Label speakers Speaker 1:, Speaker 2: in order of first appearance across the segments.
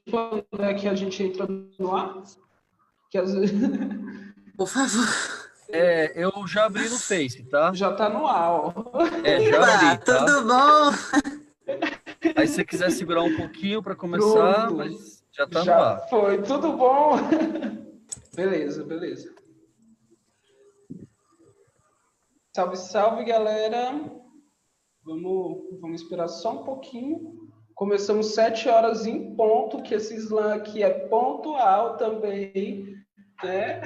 Speaker 1: quando é que a gente entra no ar? Que às vezes
Speaker 2: Por favor.
Speaker 3: Eu já abri no Face, tá?
Speaker 1: já está no ar, ó.
Speaker 3: Já abri,
Speaker 2: Opa,
Speaker 3: tá?
Speaker 2: tudo bom?
Speaker 3: Aí se você quiser segurar um pouquinho para começar,
Speaker 1: Pronto.
Speaker 3: mas já tá no
Speaker 1: Já
Speaker 3: ar.
Speaker 1: foi, tudo bom? Beleza, beleza. Salve, salve, galera. Vamos esperar só um pouquinho. Começamos 7 horas em ponto, que esse slam aqui é pontual também, né?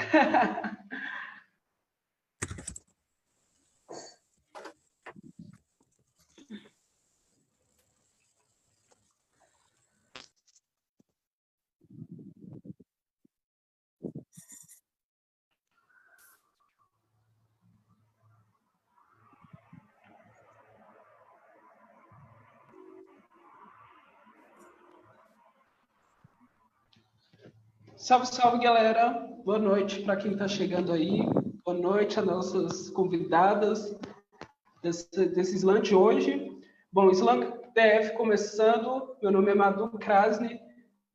Speaker 1: Salve, salve, galera. Boa noite para quem está chegando aí. Boa noite às nossas convidadas desse slam de hoje. Bom, Slam DF começando. Meu nome é Madu Krasny,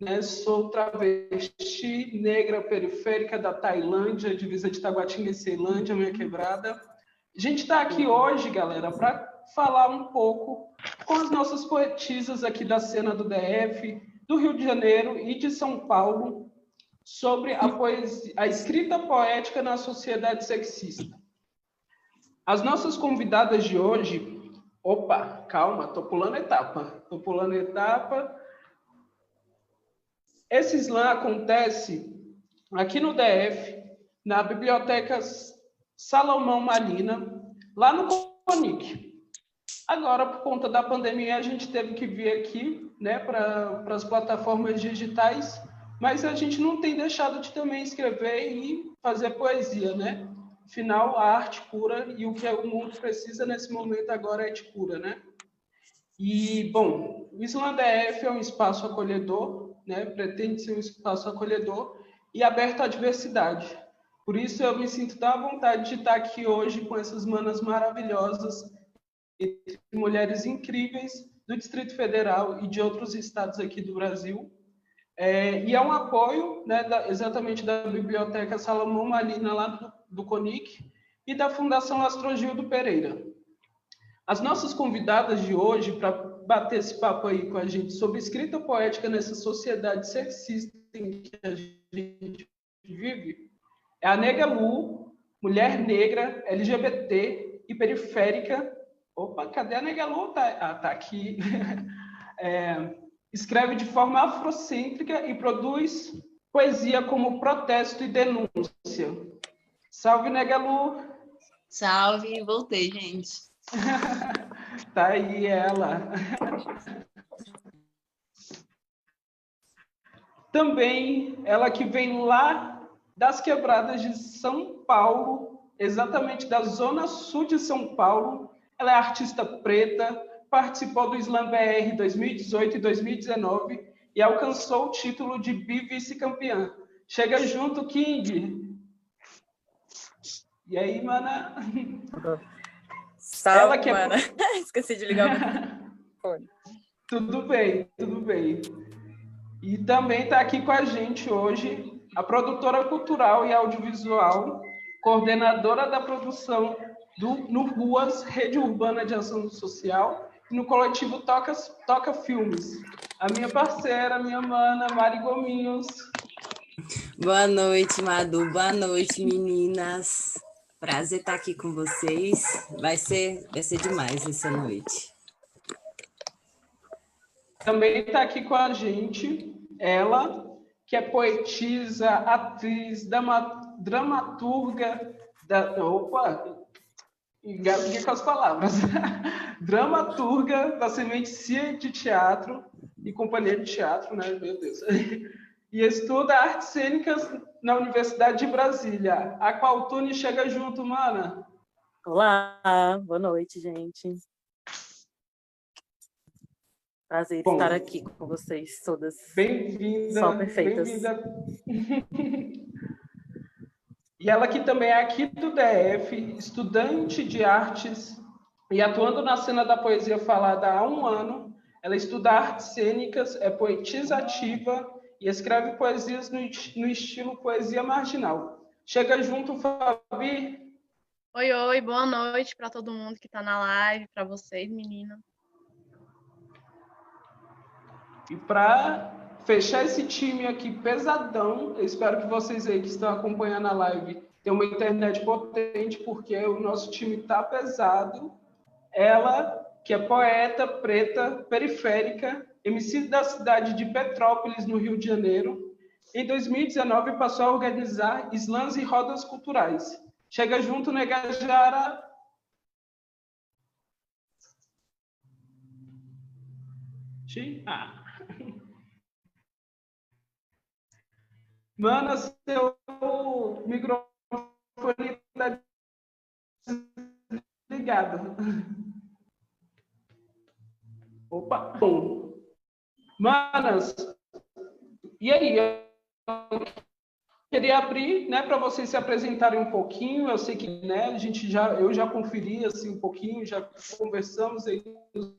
Speaker 1: né? Sou travesti negra periférica da Tailândia, divisa de Taguatinga e Ceilândia, minha quebrada. A gente está aqui hoje, galera, para falar um pouco com as nossas poetisas aqui da cena do DF, do Rio de Janeiro e de São Paulo, sobre a escrita poética na sociedade sexista. As nossas convidadas de hoje... Opa, calma, tô pulando etapa. Esse slam acontece aqui no DF, na Biblioteca Salomão Malina, lá no CONIC. Agora, por conta da pandemia, a gente teve que vir aqui, né, para as plataformas digitais, mas a gente não tem deixado de também escrever e fazer poesia, né? Afinal, a arte cura, e o que o mundo precisa nesse momento agora é de cura, né? E, bom, o Slam DF é um espaço acolhedor, né? Pretende ser um espaço acolhedor e aberto à diversidade. Por isso, eu me sinto tão à vontade de estar aqui hoje com essas manas maravilhosas, entre mulheres incríveis do Distrito Federal e de outros estados aqui do Brasil. E é um apoio, né, exatamente da Biblioteca Salomão Malina, lá do CONIC, e da Fundação Astrogildo Pereira. As nossas convidadas de hoje, para bater esse papo aí com a gente sobre escrita poética nessa sociedade sexista em que a gente vive, é a Nega Lu, mulher negra, LGBT e periférica. Opa, cadê a Nega Lu? Tá aqui. Escreve de forma afrocêntrica e produz poesia como protesto e denúncia. Salve, Nega Lu!
Speaker 4: Salve, voltei, gente.
Speaker 1: Tá aí ela. Também ela que vem lá das quebradas de São Paulo, exatamente da zona sul de São Paulo. Ela é artista preta, participou do Slam BR 2018 e 2019 e alcançou o título de vice-campeã. Chega junto, King! E aí, mana?
Speaker 5: Salve, ela que mana. Esqueci de ligar o microfone.
Speaker 1: Tudo bem, tudo bem. E também está aqui com a gente hoje a cultural e audiovisual, coordenadora da produção no Ruas, Rede Urbana de Ação Social, e no coletivo Toca Filmes. A minha parceira, a minha mana, Mari Gominhos.
Speaker 2: Boa noite, Madu. Boa noite, meninas. Prazer estar aqui com vocês. Vai ser demais essa noite.
Speaker 1: Também está aqui com a gente ela, que é poetisa, atriz, dramaturga, engasguei com as palavras, dramaturga da Semente de Teatro e Companhia de Teatro, né? Meu Deus. E estuda artes cênicas na Universidade de Brasília. A Qualtune chega junto, mana.
Speaker 5: Olá, boa noite, gente. Prazer estar aqui com vocês todas.
Speaker 1: Bem-vinda.
Speaker 5: Só perfeitas.
Speaker 1: Bem-vinda. E ela que também é aqui do DF, estudante de artes e atuando na cena da poesia falada há 1 ano, Ela estuda artes cênicas, é poetisa ativa e escreve poesias no estilo poesia marginal. Chega junto, Fabi.
Speaker 6: Oi, oi, boa noite para todo mundo que está na live, para vocês, meninas.
Speaker 1: E para fechar esse time aqui pesadão, eu espero que vocês aí que estão acompanhando a live tenham uma internet potente, porque o nosso time tá pesado. Ela, que é poeta, preta, periférica, MC da cidade de Petrópolis, no Rio de Janeiro, em 2019 passou a organizar slams e rodas culturais. Chega junto, Negajara. Mano, seu microfone tá ligado. Opa! Bom. Manas, e aí? Eu queria abrir, né, para vocês se apresentarem um pouquinho. Eu sei que, né, eu já conferi assim um pouquinho, já conversamos aí nos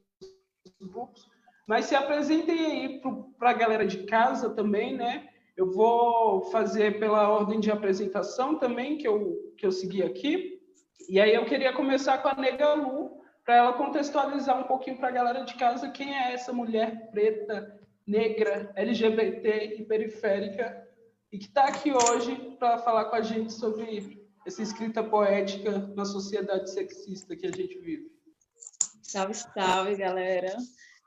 Speaker 1: grupos, mas se apresentem aí para a galera de casa também, né? Eu vou fazer pela ordem de apresentação também que eu segui aqui. E aí eu queria começar com a Nega Lu, para ela contextualizar um pouquinho para a galera de casa quem é essa mulher preta, negra, LGBT e periférica, e que está aqui hoje para falar com a gente sobre essa escrita poética na sociedade sexista que a gente vive.
Speaker 4: Salve, salve, galera.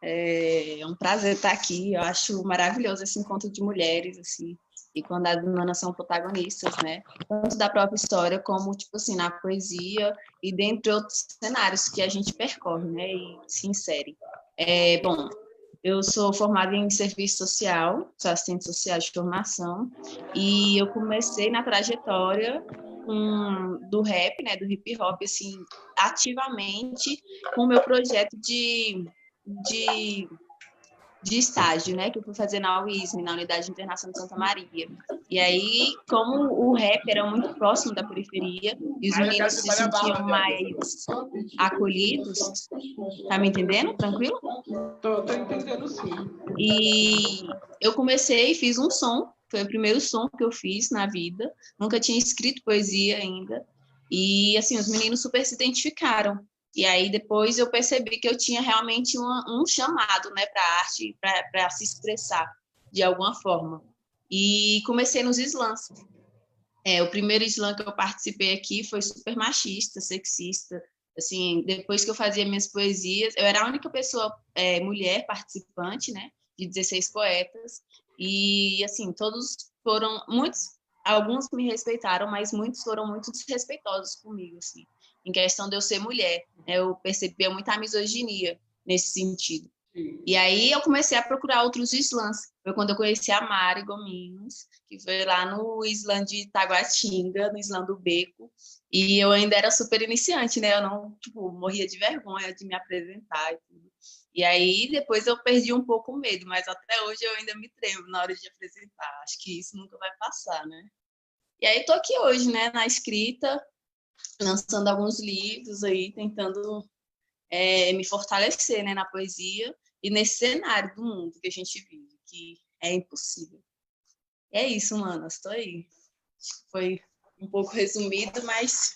Speaker 4: É um prazer estar aqui. Eu acho maravilhoso esse encontro de mulheres, assim, e quando as meninas são protagonistas, né? Tanto da própria história, como, tipo assim, na poesia e dentre outros cenários que a gente percorre, né? E se insere. Bom, eu sou formada em serviço social, sou assistente social de formação, e eu comecei na trajetória do rap, né? Do hip hop, assim, ativamente, com o meu projeto de estágio, né, que eu fui fazer na UISM, na Unidade de Internação de Santa Maria. E aí, como o rap era muito próximo da periferia, e os meninos se sentiam mais acolhidos, tá me entendendo? Tranquilo?
Speaker 1: Tô entendendo, sim.
Speaker 4: E eu comecei e fiz um som, foi o primeiro som que eu fiz na vida, nunca tinha escrito poesia ainda, e assim, os meninos super se identificaram. E aí depois eu percebi que eu tinha realmente um chamado, né, para a arte, para se expressar de alguma forma. E comecei nos slams. O primeiro slam que eu participei aqui foi super machista, sexista. Assim, depois que eu fazia minhas poesias, eu era a única pessoa mulher participante, né, de 16 poetas. E assim, todos foram alguns me respeitaram, mas muitos foram muito desrespeitosos comigo, assim, em questão de eu ser mulher. Eu percebia muita misoginia nesse sentido. E aí eu comecei a procurar outros slams. Foi quando eu conheci a Mari Gominhos, que foi lá no slam de Taguatinga, no slam do Beco. E eu ainda era super iniciante, né? Eu não, morria de vergonha de me apresentar e tudo. E aí depois eu perdi um pouco o medo, mas até hoje eu ainda me tremo na hora de apresentar. Acho que isso nunca vai passar, né? E aí tô aqui hoje, né, na escrita, lançando alguns livros aí, tentando me fortalecer, né, na poesia e nesse cenário do mundo que a gente vive, que é impossível. É isso, mano, estou aí. Acho que foi um pouco resumido, mas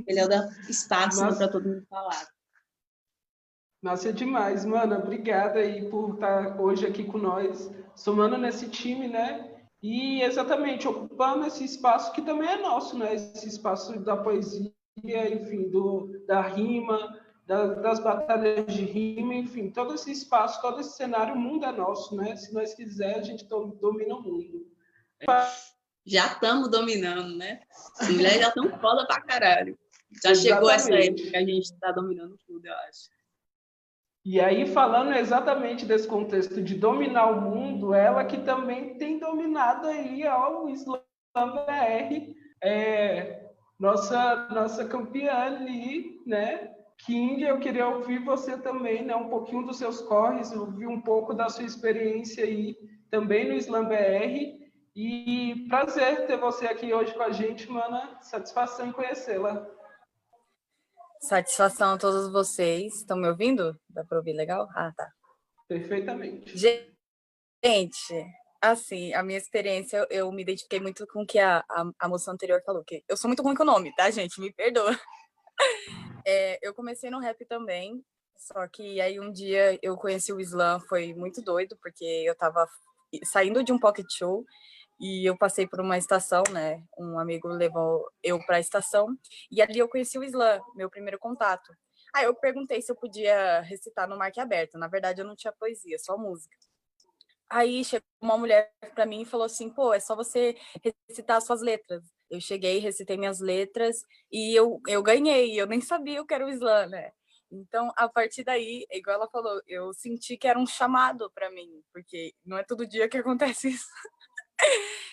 Speaker 4: melhor dar espaço para todo mundo falar.
Speaker 1: Nossa, é demais, mano. Obrigada aí por estar hoje aqui com nós, somando nesse time, né? E exatamente ocupando esse espaço que também é nosso, né? Esse espaço da poesia, enfim, da rima, das batalhas de rima, enfim, todo esse espaço, todo esse cenário, o mundo é nosso, né? Se nós quiser, a gente domina o mundo.
Speaker 4: Já estamos dominando, né? As mulheres já estão foda pra caralho. Já chegou essa época que a gente está dominando tudo, eu acho.
Speaker 1: E aí, falando exatamente desse contexto de dominar o mundo, ela que também tem dominado aí o Slam BR, nossa campeã ali, né? King, eu queria ouvir você também, né? Um pouquinho dos seus corres, ouvir um pouco da sua experiência aí também no Slam BR. E prazer ter você aqui hoje com a gente, mana. Satisfação em conhecê-la.
Speaker 5: Satisfação a todos vocês. Estão me ouvindo? Dá para ouvir legal? Ah, tá.
Speaker 1: Perfeitamente.
Speaker 7: Gente, assim, a minha experiência, eu me identifiquei muito com o que a moça anterior falou, que eu sou muito ruim com o nome, tá, gente? Me perdoa. Eu comecei no rap também, só que aí um dia eu conheci o slam, foi muito doido, porque eu tava saindo de um pocket show e eu passei por uma estação, né? Um amigo levou eu para a estação e ali eu conheci o slam, meu primeiro contato. Aí eu perguntei se eu podia recitar no Marque Aberto. Na verdade, eu não tinha poesia, só música. Aí chegou uma mulher para mim e falou assim: pô, é só você recitar as suas letras. Eu cheguei, recitei minhas letras e eu ganhei. Eu nem sabia o que era o slam, né? Então, a partir daí, igual ela falou, eu senti que era um chamado para mim, porque não é todo dia que acontece isso.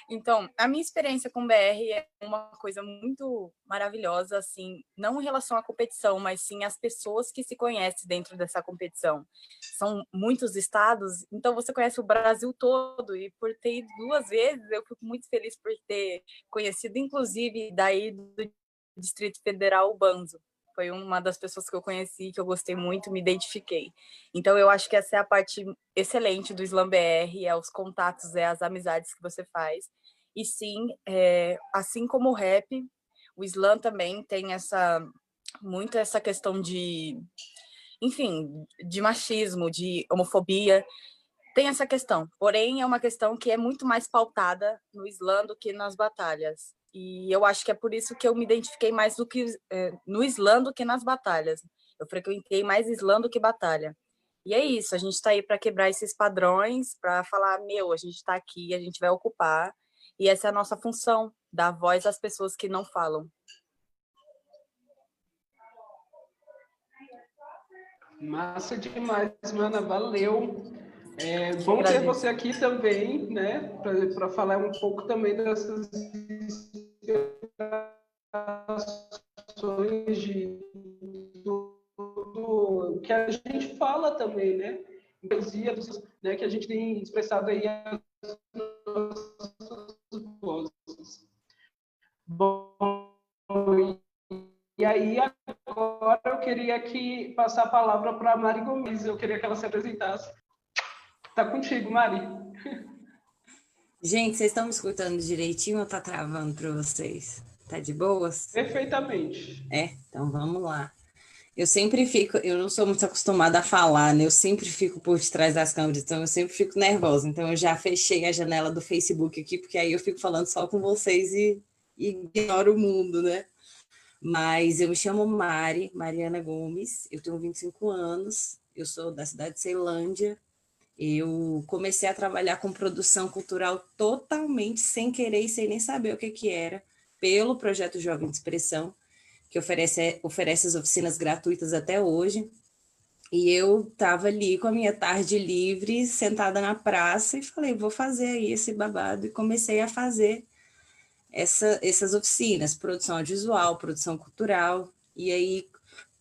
Speaker 7: Então, a minha experiência com BR é uma coisa muito maravilhosa, assim, não em relação à competição, mas sim as pessoas que se conhecem dentro dessa competição. São muitos estados, então você conhece o Brasil todo, e por ter ido 2 vezes, eu fico muito feliz por ter conhecido, inclusive, daí do Distrito Federal, o Banzo. Foi uma das pessoas que eu conheci, que eu gostei muito, me identifiquei. Então, eu acho que essa é a parte excelente do Slam BR, é os contatos, é as amizades que você faz. E sim, assim como o rap, o Slam também tem muito essa questão de, enfim, de machismo, de homofobia, tem essa questão. Porém, é uma questão que é muito mais pautada no Slam do que nas batalhas. E eu acho que é por isso que eu me identifiquei mais no Slam do que nas batalhas. Eu frequentei mais Slam do que batalha. E é isso, a gente está aí para quebrar esses padrões, para falar, a gente está aqui, a gente vai ocupar, e essa é a nossa função, dar voz às pessoas que não falam.
Speaker 1: Massa demais, mana, valeu. É bom ter você aqui também, né, para falar um pouco também dessas inspirações do que a gente fala também, né? Poesia, né, que a gente tem expressado aí as nossas vozes. Bom, e aí agora eu queria aqui passar a palavra para a Mari Gomes, eu queria que ela se apresentasse. Tá contigo, Mari.
Speaker 2: Gente, vocês estão me escutando direitinho ou tá travando para vocês? Tá de boas?
Speaker 1: Perfeitamente.
Speaker 2: Então vamos lá. Eu não sou muito acostumada a falar, né? Eu sempre fico por detrás das câmeras, então eu sempre fico nervosa. Então eu já fechei a janela do Facebook aqui, porque aí eu fico falando só com vocês e ignoro o mundo, né? Mas eu me chamo Mariana Gomes, eu tenho 25 anos, eu sou da cidade de Ceilândia. Eu comecei a trabalhar com produção cultural totalmente sem querer e sem nem saber o que era, pelo projeto Jovem de Expressão, que oferece as oficinas gratuitas até hoje. E eu estava ali com a minha tarde livre, sentada na praça, e falei, vou fazer aí esse babado. E comecei a fazer essas oficinas, produção audiovisual, produção cultural. E aí,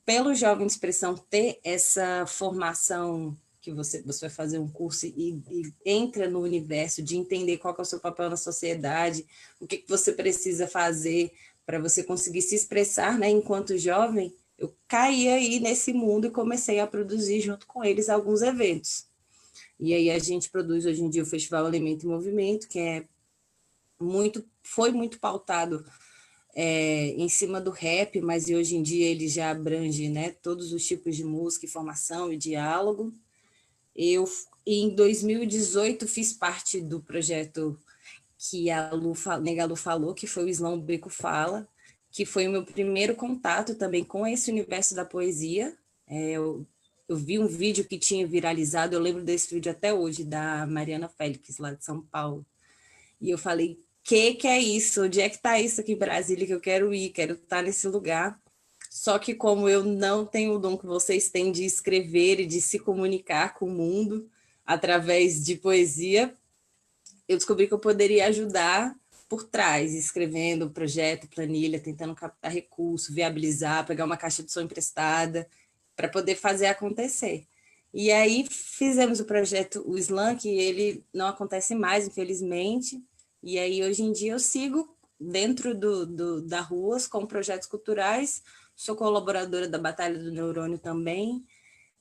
Speaker 2: pelo Jovem de Expressão ter essa formação que você vai fazer um curso e entra no universo de entender qual que é o seu papel na sociedade, o que você precisa fazer para você conseguir se expressar, né, enquanto jovem, eu caí aí nesse mundo e comecei a produzir junto com eles alguns eventos. E aí a gente produz hoje em dia o Festival Elemento e Movimento, que foi muito pautado em cima do rap, mas hoje em dia ele já abrange, né, todos os tipos de música, formação e diálogo. Eu, em 2018, fiz parte do projeto que a Nega Lu falou, que foi o Slam Beco Fala, que foi o meu primeiro contato também com esse universo da poesia. Eu vi um vídeo que tinha viralizado, eu lembro desse vídeo até hoje, da Mariana Félix, lá de São Paulo. E eu falei, que é isso? Onde é que está isso aqui em Brasília que eu quero ir? Quero estar nesse lugar. Só que como eu não tenho o dom que vocês têm de escrever e de se comunicar com o mundo através de poesia, eu descobri que eu poderia ajudar por trás, escrevendo projeto, planilha, tentando captar recurso, viabilizar, pegar uma caixa de som emprestada, para poder fazer acontecer. E aí fizemos o projeto, o Slam, que ele não acontece mais, infelizmente, e aí hoje em dia eu sigo dentro da Ruas com projetos culturais, sou colaboradora da Batalha do Neurônio também,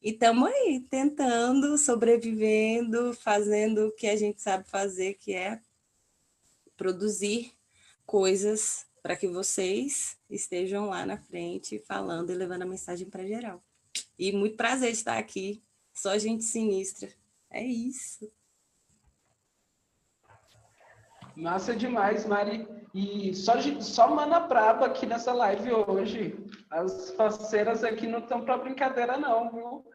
Speaker 2: E estamos aí, tentando, sobrevivendo, fazendo o que a gente sabe fazer, que é produzir coisas para que vocês estejam lá na frente falando e levando a mensagem para geral. E muito prazer de estar aqui. Só gente sinistra. É isso.
Speaker 1: Massa demais, Mari. E só mana braba aqui nessa live hoje. As parceiras aqui não estão para brincadeira, não, viu?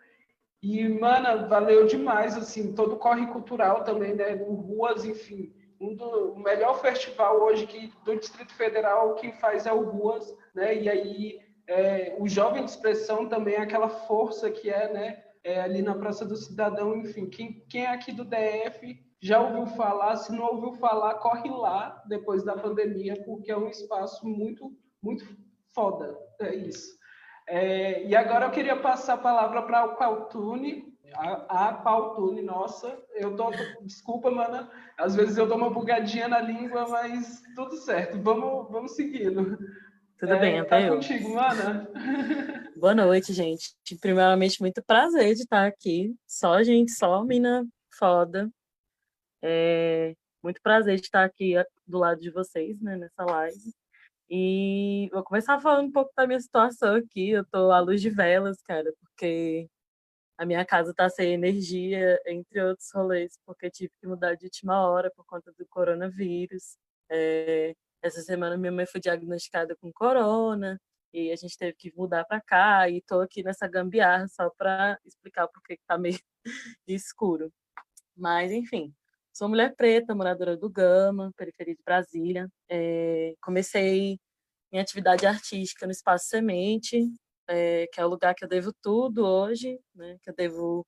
Speaker 1: E, mana, valeu demais, assim, todo o corre cultural também, né? O Ruas, enfim, o melhor festival hoje do Distrito Federal, quem faz é o Ruas, né? E aí, o Jovem de Expressão também, aquela força que é, né? Ali na Praça do Cidadão, enfim, quem é aqui do DF já ouviu falar, se não ouviu falar, corre lá depois da pandemia, porque é um espaço muito, muito foda, é isso. E agora eu queria passar a palavra para o Pautune, a Pautune, nossa, desculpa, mana, às vezes eu dou uma bugadinha na língua, mas tudo certo, vamos seguindo.
Speaker 5: Tudo bem, até
Speaker 1: Tá
Speaker 5: eu.
Speaker 1: contigo, mana.
Speaker 5: Boa noite, gente. Primeiramente, muito prazer de estar aqui. Só gente, só mina foda. Muito prazer de estar aqui do lado de vocês, né, nessa live. E vou começar falando um pouco da minha situação aqui. Eu tô à luz de velas, cara, porque a minha casa tá sem energia, entre outros rolês, porque tive que mudar de última hora por conta do coronavírus. Essa semana minha mãe foi diagnosticada com corona e a gente teve que mudar para cá e tô aqui nessa gambiarra só para explicar por que tá meio escuro. Mas, enfim, sou mulher preta, moradora do Gama, periferia de Brasília. Comecei minha atividade artística no Espaço Semente, que é o lugar que eu devo tudo hoje, né? Que eu devo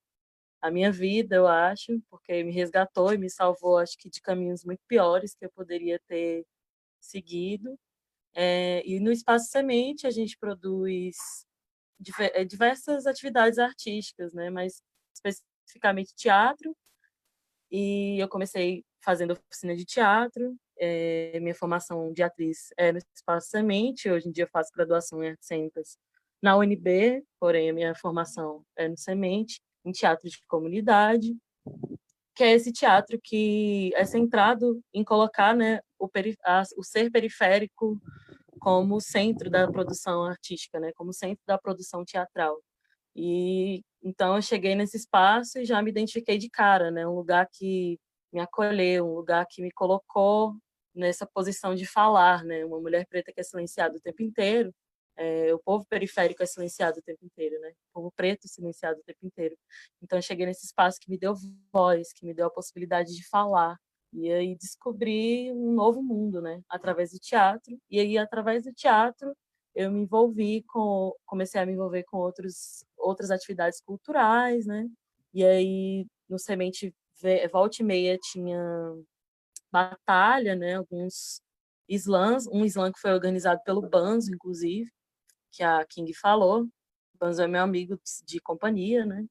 Speaker 5: a minha vida, eu acho, porque me resgatou e me salvou, acho que de caminhos muito piores que eu poderia ter seguido. E no Espaço Semente a gente produz diversas atividades artísticas, né? Mas especificamente teatro. E eu comecei fazendo oficina de teatro. Minha formação de atriz é no Espaço Semente. Hoje em dia eu faço graduação em artes cênicas na UNB, porém a minha formação é no Semente, em teatro de comunidade, que é esse teatro que é centrado em colocar, né, o ser periférico como centro da produção artística, né, como centro da produção teatral. E então eu cheguei nesse espaço e já me identifiquei de cara, né, um lugar que me acolheu, um lugar que me colocou nessa posição de falar, né, uma mulher preta que é silenciada o tempo inteiro, o povo periférico é silenciado o tempo inteiro, né, o povo preto é silenciado o tempo inteiro. Então eu cheguei nesse espaço que me deu voz, que me deu a possibilidade de falar. E aí descobri um novo mundo, né, através do teatro. E aí através do teatro eu comecei a me envolver com outras atividades culturais, né? E aí no Semente volta e meia tinha batalha, né? Alguns slams, um slam que foi organizado pelo Banzo, inclusive, que a King falou. O Banzo é meu amigo de companhia, né?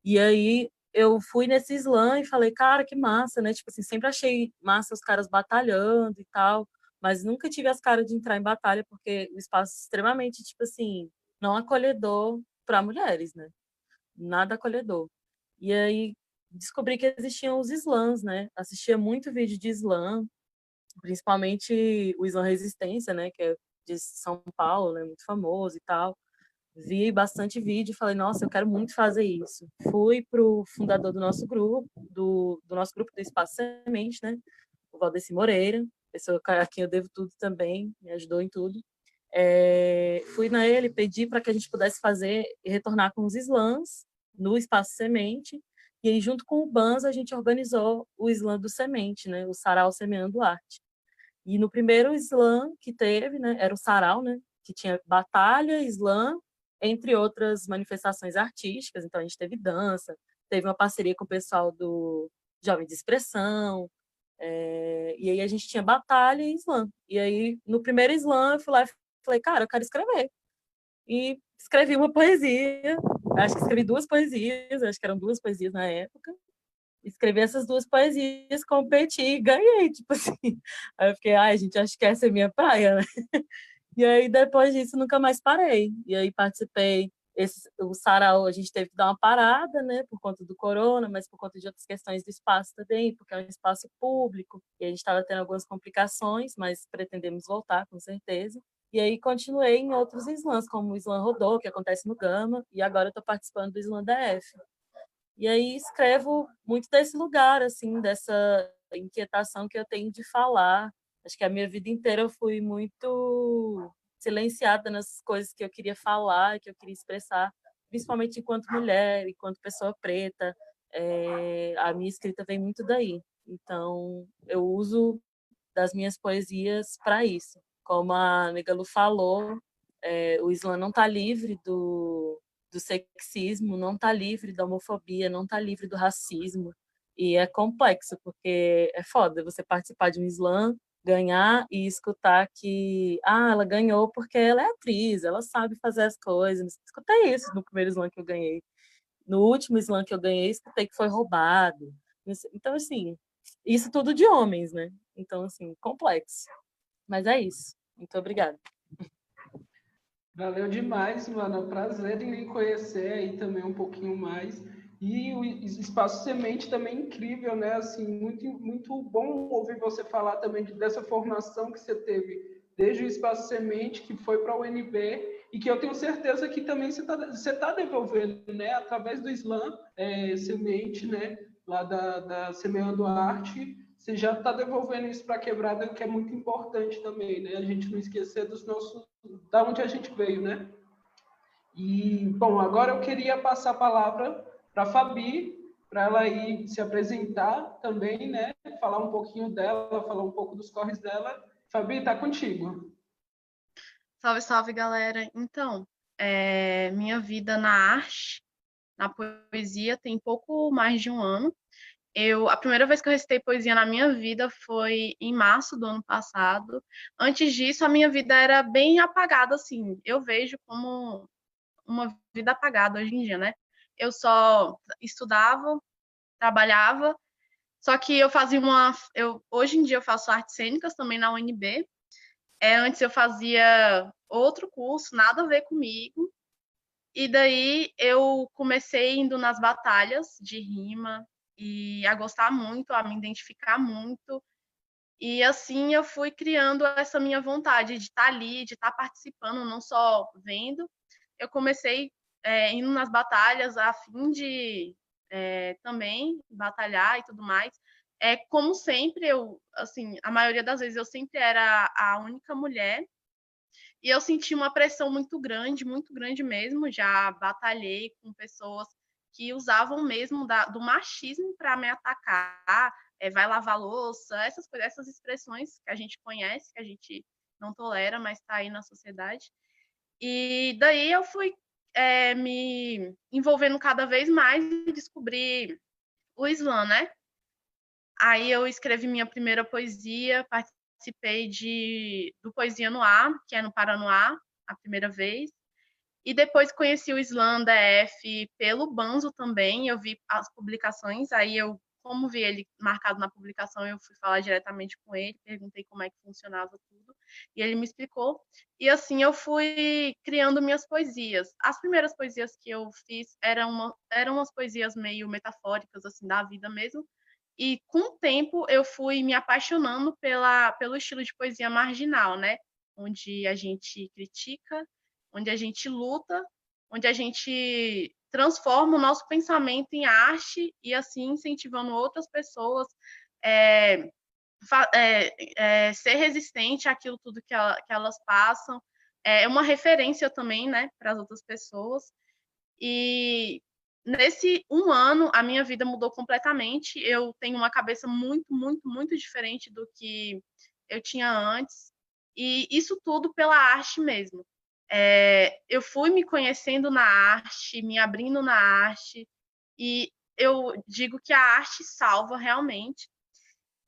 Speaker 5: E aí eu fui nesse slam e falei, cara, que massa, né? Tipo assim, sempre achei massa os caras batalhando e tal, mas nunca tive as caras de entrar em batalha porque o espaço é extremamente, tipo assim, não acolhedor para mulheres, né? Nada acolhedor. E aí descobri que existiam os slams, né? Assistia muito vídeo de slam, principalmente o Slam Resistência, né? Que é de São Paulo, né? Muito famoso e tal. Vi bastante vídeo e falei, nossa, eu quero muito fazer isso. Fui pro fundador do nosso grupo, do nosso grupo do Espaço Semente, né? O Valdeci Moreira, pessoa a quem eu devo tudo também, me ajudou em tudo. Fui na ele, pedi para que a gente pudesse fazer e retornar com os slams no Espaço Semente. E aí, junto com o Banzo, a gente organizou o slam do Semente, né? O Sarau Semeando Arte. E no primeiro slam que teve, né? Era o Sarau, né? Que tinha batalha, slam, entre outras manifestações artísticas. Então, a gente teve dança, teve uma parceria com o pessoal do Jovem de Expressão, e aí a gente tinha batalha e slam. E aí, no primeiro slam, eu fui lá e falei, cara, eu quero escrever. E escrevi uma poesia, acho que escrevi 2 poesias, acho que eram 2 poesias na época. Escrevi essas 2 poesias, competi e ganhei, tipo assim. Aí eu fiquei, ai, gente, acho que essa é minha praia, né? E aí, depois disso, nunca mais parei. E aí, participei o sarau a gente teve que dar uma parada, né, por conta do corona, mas por conta de outras questões do espaço também, porque é um espaço público, e a gente estava tendo algumas complicações, mas pretendemos voltar, com certeza. E aí continuei em outros slams, como o Slam Rodô, que acontece no Gama, e agora estou participando do Slam DF. E aí escrevo muito desse lugar, assim, dessa inquietação que eu tenho de falar. Acho que a minha vida inteira eu fui muito silenciada nas coisas que eu queria falar, que eu queria expressar, principalmente enquanto mulher, enquanto pessoa preta. A minha escrita vem muito daí. Então, eu uso das minhas poesias para isso. Como a Negalu falou, o Islã não está livre do sexismo, não está livre da homofobia, não está livre do racismo. E é complexo, porque é foda você participar de um slam, ganhar e escutar que ela ganhou porque ela é atriz, ela sabe fazer as coisas. Escutei isso no primeiro slam que eu ganhei. No último slam que eu ganhei, escutei que foi roubado. Então, assim, isso tudo de homens, né? Então, assim, complexo. Mas é isso. Muito obrigada.
Speaker 1: Valeu demais, mano. É um prazer em lhe conhecer aí também um pouquinho mais. E o Espaço Semente também é incrível, né? Assim, muito, muito bom ouvir você falar também dessa formação que você teve desde o Espaço Semente, que foi para a UNB, e que eu tenho certeza que também você tá devolvendo, né? Através do Slam Semente, né? Lá da Semeando Arte, você já está devolvendo isso para a quebrada, que é muito importante também, né? A gente não esquecer dos nossos, da onde a gente veio, né? E, bom, agora eu queria passar a palavra para a Fabi, para ela ir se apresentar também, né? Falar um pouquinho dela, falar um pouco dos corres dela. Fabi, tá contigo.
Speaker 6: Salve, salve, galera. Então, minha vida na arte, na poesia, tem pouco mais de um ano. A primeira vez que eu recitei poesia na minha vida foi em março do ano passado. Antes disso, a minha vida era bem apagada, assim. Eu vejo como uma vida apagada hoje em dia, né? Eu só estudava, trabalhava, só que eu fazia hoje em dia eu faço artes cênicas também na UNB. Antes eu fazia outro curso, nada a ver comigo. E daí eu comecei indo nas batalhas de rima e a gostar muito, a me identificar muito. E assim eu fui criando essa minha vontade de estar ali, de estar participando, não só vendo. Eu comecei indo nas batalhas a fim de também batalhar e tudo mais. Como sempre, assim, a maioria das vezes eu sempre era a única mulher e eu senti uma pressão muito grande mesmo. Já batalhei com pessoas que usavam mesmo do machismo para me atacar, vai lavar louça, essas coisas, essas expressões que a gente conhece, que a gente não tolera, mas está aí na sociedade. E daí eu fui me envolvendo cada vez mais e descobri o Slam, né? Aí eu escrevi minha primeira poesia, participei do Poesia no Ar, que é no Paranoá, a primeira vez. E depois conheci o Slam DF pelo Banzo também, eu vi as publicações, aí como vi ele marcado na publicação, eu fui falar diretamente com ele, perguntei como é que funcionava tudo, e ele me explicou. E assim eu fui criando minhas poesias. As primeiras poesias que eu fiz eram umas poesias meio metafóricas, assim, da vida mesmo, e com o tempo eu fui me apaixonando pelo estilo de poesia marginal, né? Onde a gente critica, onde a gente luta, onde a gente transforma o nosso pensamento em arte e assim incentivando outras pessoas ser resistente àquilo tudo que elas passam. É uma referência também, né, para as outras pessoas. E nesse um ano, a minha vida mudou completamente. Eu tenho uma cabeça muito, muito, muito diferente do que eu tinha antes. E isso tudo pela arte mesmo. Eu fui me conhecendo na arte, me abrindo na arte. E eu digo que a arte salva realmente.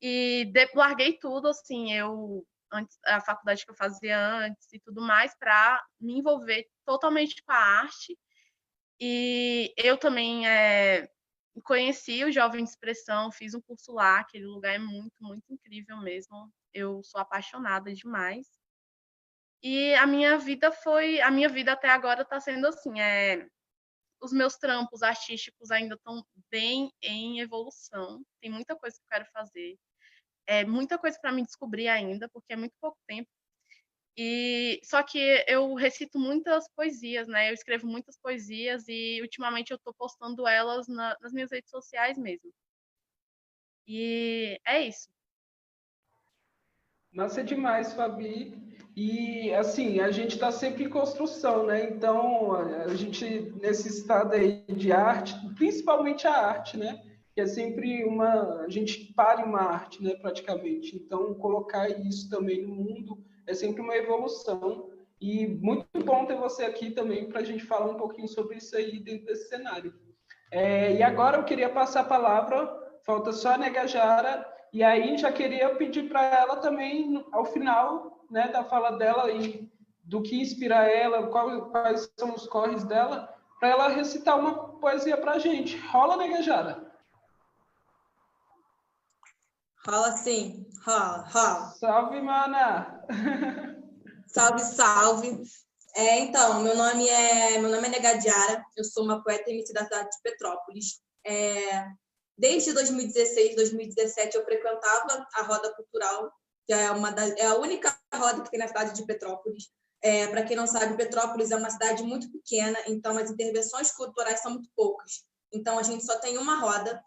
Speaker 6: E larguei tudo, assim, a faculdade que eu fazia antes e tudo mais, para me envolver totalmente com a arte. E eu também conheci o Jovem de Expressão, fiz um curso lá, aquele lugar é muito, muito incrível mesmo. Eu sou apaixonada demais. E a minha vida até agora está sendo assim, os meus trampos artísticos ainda estão bem em evolução. Tem muita coisa que eu quero fazer. Muita coisa para me descobrir ainda, porque é muito pouco tempo. E só que eu recito muitas poesias, né? Eu escrevo muitas poesias e ultimamente eu estou postando elas nas minhas redes sociais mesmo. E é isso.
Speaker 1: Massa demais, Fabi. E assim, a gente está sempre em construção, né? Então, a gente, nesse estado aí de arte, principalmente a arte, né? Que é sempre a gente para em uma arte, né? Praticamente. Então, colocar isso também no mundo é sempre uma evolução. E muito bom ter você aqui também para a gente falar um pouquinho sobre isso aí dentro desse cenário. E agora eu queria passar a palavra, falta só a Negajara, e aí já queria pedir para ela também, ao final, né, da fala dela e do que inspira ela, quais são os corres dela, para ela recitar uma poesia para a gente. Rola, Negajara?
Speaker 8: Rola sim, rola.
Speaker 1: Salve, mana!
Speaker 8: Salve, salve. Então, meu nome é Negadiara, eu sou uma poeta e MC da cidade de Petrópolis. Desde 2016, 2017, eu frequentava a Roda Cultural, que é a única roda que tem na cidade de Petrópolis. Para quem não sabe, Petrópolis é uma cidade muito pequena, então as intervenções culturais são muito poucas. Então, a gente só tem uma roda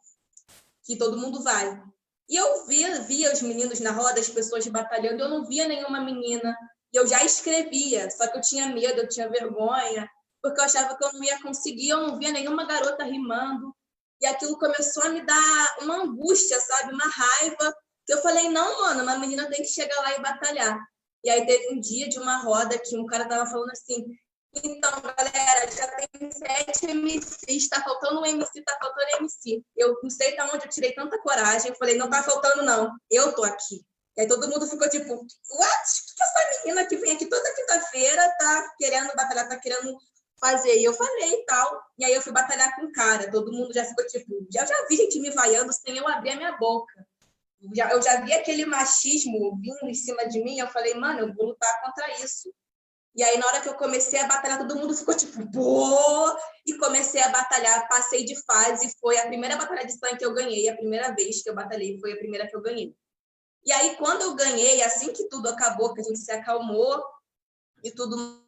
Speaker 8: que todo mundo vai. E eu via os meninos na roda, as pessoas batalhando, eu não via nenhuma menina. E eu já escrevia, só que eu tinha medo, eu tinha vergonha, porque eu achava que eu não ia conseguir, eu não via nenhuma garota rimando. E aquilo começou a me dar uma angústia, sabe? Uma raiva. Que eu falei, não, mano, uma menina tem que chegar lá e batalhar. E aí teve um dia de uma roda que um cara tava falando assim, então, galera, já tem 7 MCs, tá faltando um MC, tá faltando um MC. Eu não sei de onde eu tirei tanta coragem, eu falei, não tá faltando não, eu tô aqui. E aí todo mundo ficou tipo, what? O que essa menina que vem aqui toda quinta-feira tá querendo batalhar, tá querendo fazer? E eu falei e tal. E aí eu fui batalhar com o cara. Todo mundo já ficou tipo, eu já vi gente me vaiando sem eu abrir a minha boca. Eu já vi aquele machismo vindo em cima de mim. Eu falei, mano, eu vou lutar contra isso. E aí na hora que eu comecei a batalhar, todo mundo ficou tipo, pô! E comecei a batalhar, passei de fase. Foi a primeira batalha de slam que eu ganhei. A primeira vez que eu batalhei foi a primeira que eu ganhei. E aí, quando eu ganhei, assim que tudo acabou, que a gente se acalmou e tudo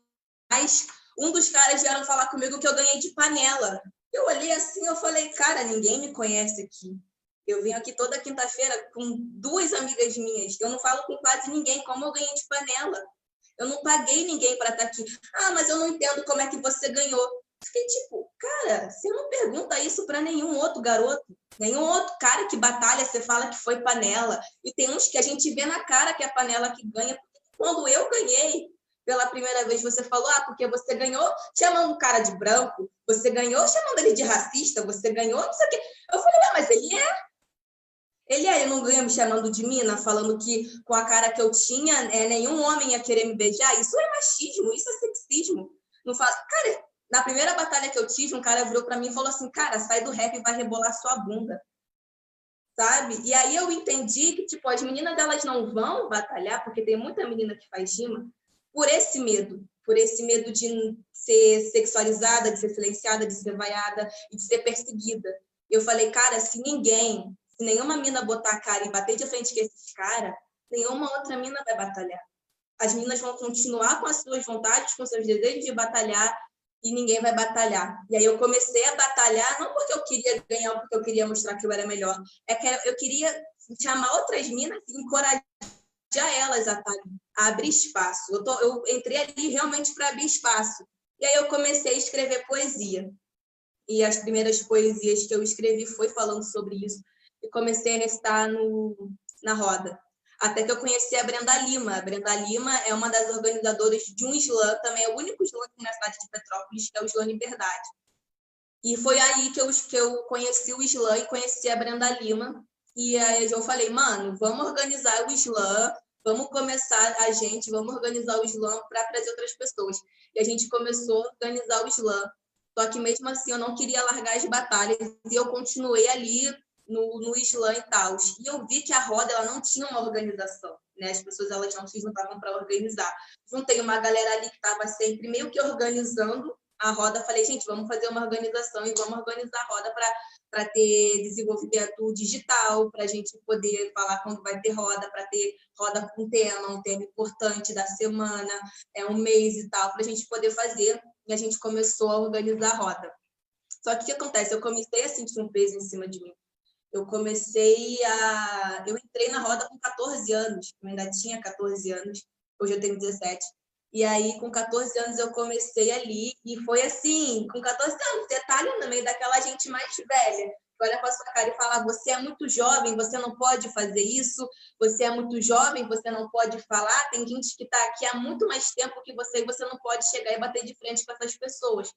Speaker 8: mais, um dos caras vieram falar comigo que eu ganhei de panela. Eu olhei assim, eu falei, cara, ninguém me conhece aqui. Eu venho aqui toda quinta-feira com 2 amigas minhas. Eu não falo com quase ninguém, como eu ganhei de panela. Eu não paguei ninguém para estar aqui. Ah, mas eu não entendo como é que você ganhou. Fiquei tipo, cara, você não pergunta isso para nenhum outro garoto. Nenhum outro cara que batalha, você fala que foi panela. E tem uns que a gente vê na cara que é a panela que ganha. Quando eu ganhei, pela primeira vez, você falou, porque você ganhou chamando o cara de branco, você ganhou chamando ele de racista, você ganhou não sei o quê. Eu falei, mas ele não ganha me chamando de mina, falando que com a cara que eu tinha, nenhum homem ia querer me beijar. Isso é machismo, isso é sexismo. Não fala... Cara, na primeira batalha que eu tive, um cara virou para mim e falou assim, cara, sai do rap e vai rebolar sua bunda. Sabe? E aí eu entendi que, tipo, as meninas delas não vão batalhar, porque tem muita menina que faz rima, por esse medo de ser sexualizada, de ser silenciada, de ser vaiada e de ser perseguida. Eu falei, cara, se nenhuma mina botar a cara e bater de frente com esses caras, nenhuma outra mina vai batalhar. As meninas vão continuar com as suas vontades, com seus desejos de batalhar, e ninguém vai batalhar. E aí eu comecei a batalhar, não porque eu queria ganhar, ou porque eu queria mostrar que eu era melhor, é que eu queria chamar outras minas e encorajar elas a abrir espaço. Eu entrei ali realmente para abrir espaço. E aí eu comecei a escrever poesia. E as primeiras poesias que eu escrevi foi falando sobre isso. E comecei a recitar na roda. Até que eu conheci a Brenda Lima. A Brenda Lima é uma das organizadoras de um slam, também é o único slam aqui na cidade de Petrópolis, que é o Slam Liberdade. E foi aí que eu conheci o slam e conheci a Brenda Lima. E aí eu falei, mano, vamos organizar o slam, vamos organizar o slam para trazer outras pessoas. E a gente começou a organizar o slam. Só que mesmo assim eu não queria largar as batalhas e eu continuei ali no slam e tal. E eu vi que a roda ela não tinha uma organização. né? As pessoas elas não se juntavam para organizar. Juntei uma galera ali que estava sempre meio que organizando a roda, falei, gente, vamos fazer uma organização e vamos organizar a roda para ter desenvolvimento digital, para a gente poder falar quando vai ter roda, para ter roda com um tema importante da semana, um mês e tal, para a gente poder fazer. E a gente começou a organizar a roda. Só que o que acontece? Eu comecei a sentir um peso em cima de mim. Eu entrei na roda com 14 anos, eu ainda tinha 14 anos, hoje eu tenho 17. E aí, com 14 anos, eu comecei ali, e foi assim, com 14 anos, detalhe, no meio daquela gente mais velha, que olha para sua cara e fala, você é muito jovem, você não pode fazer isso, você é muito jovem, você não pode falar, tem gente que está aqui há muito mais tempo que você, e você não pode chegar e bater de frente com essas pessoas.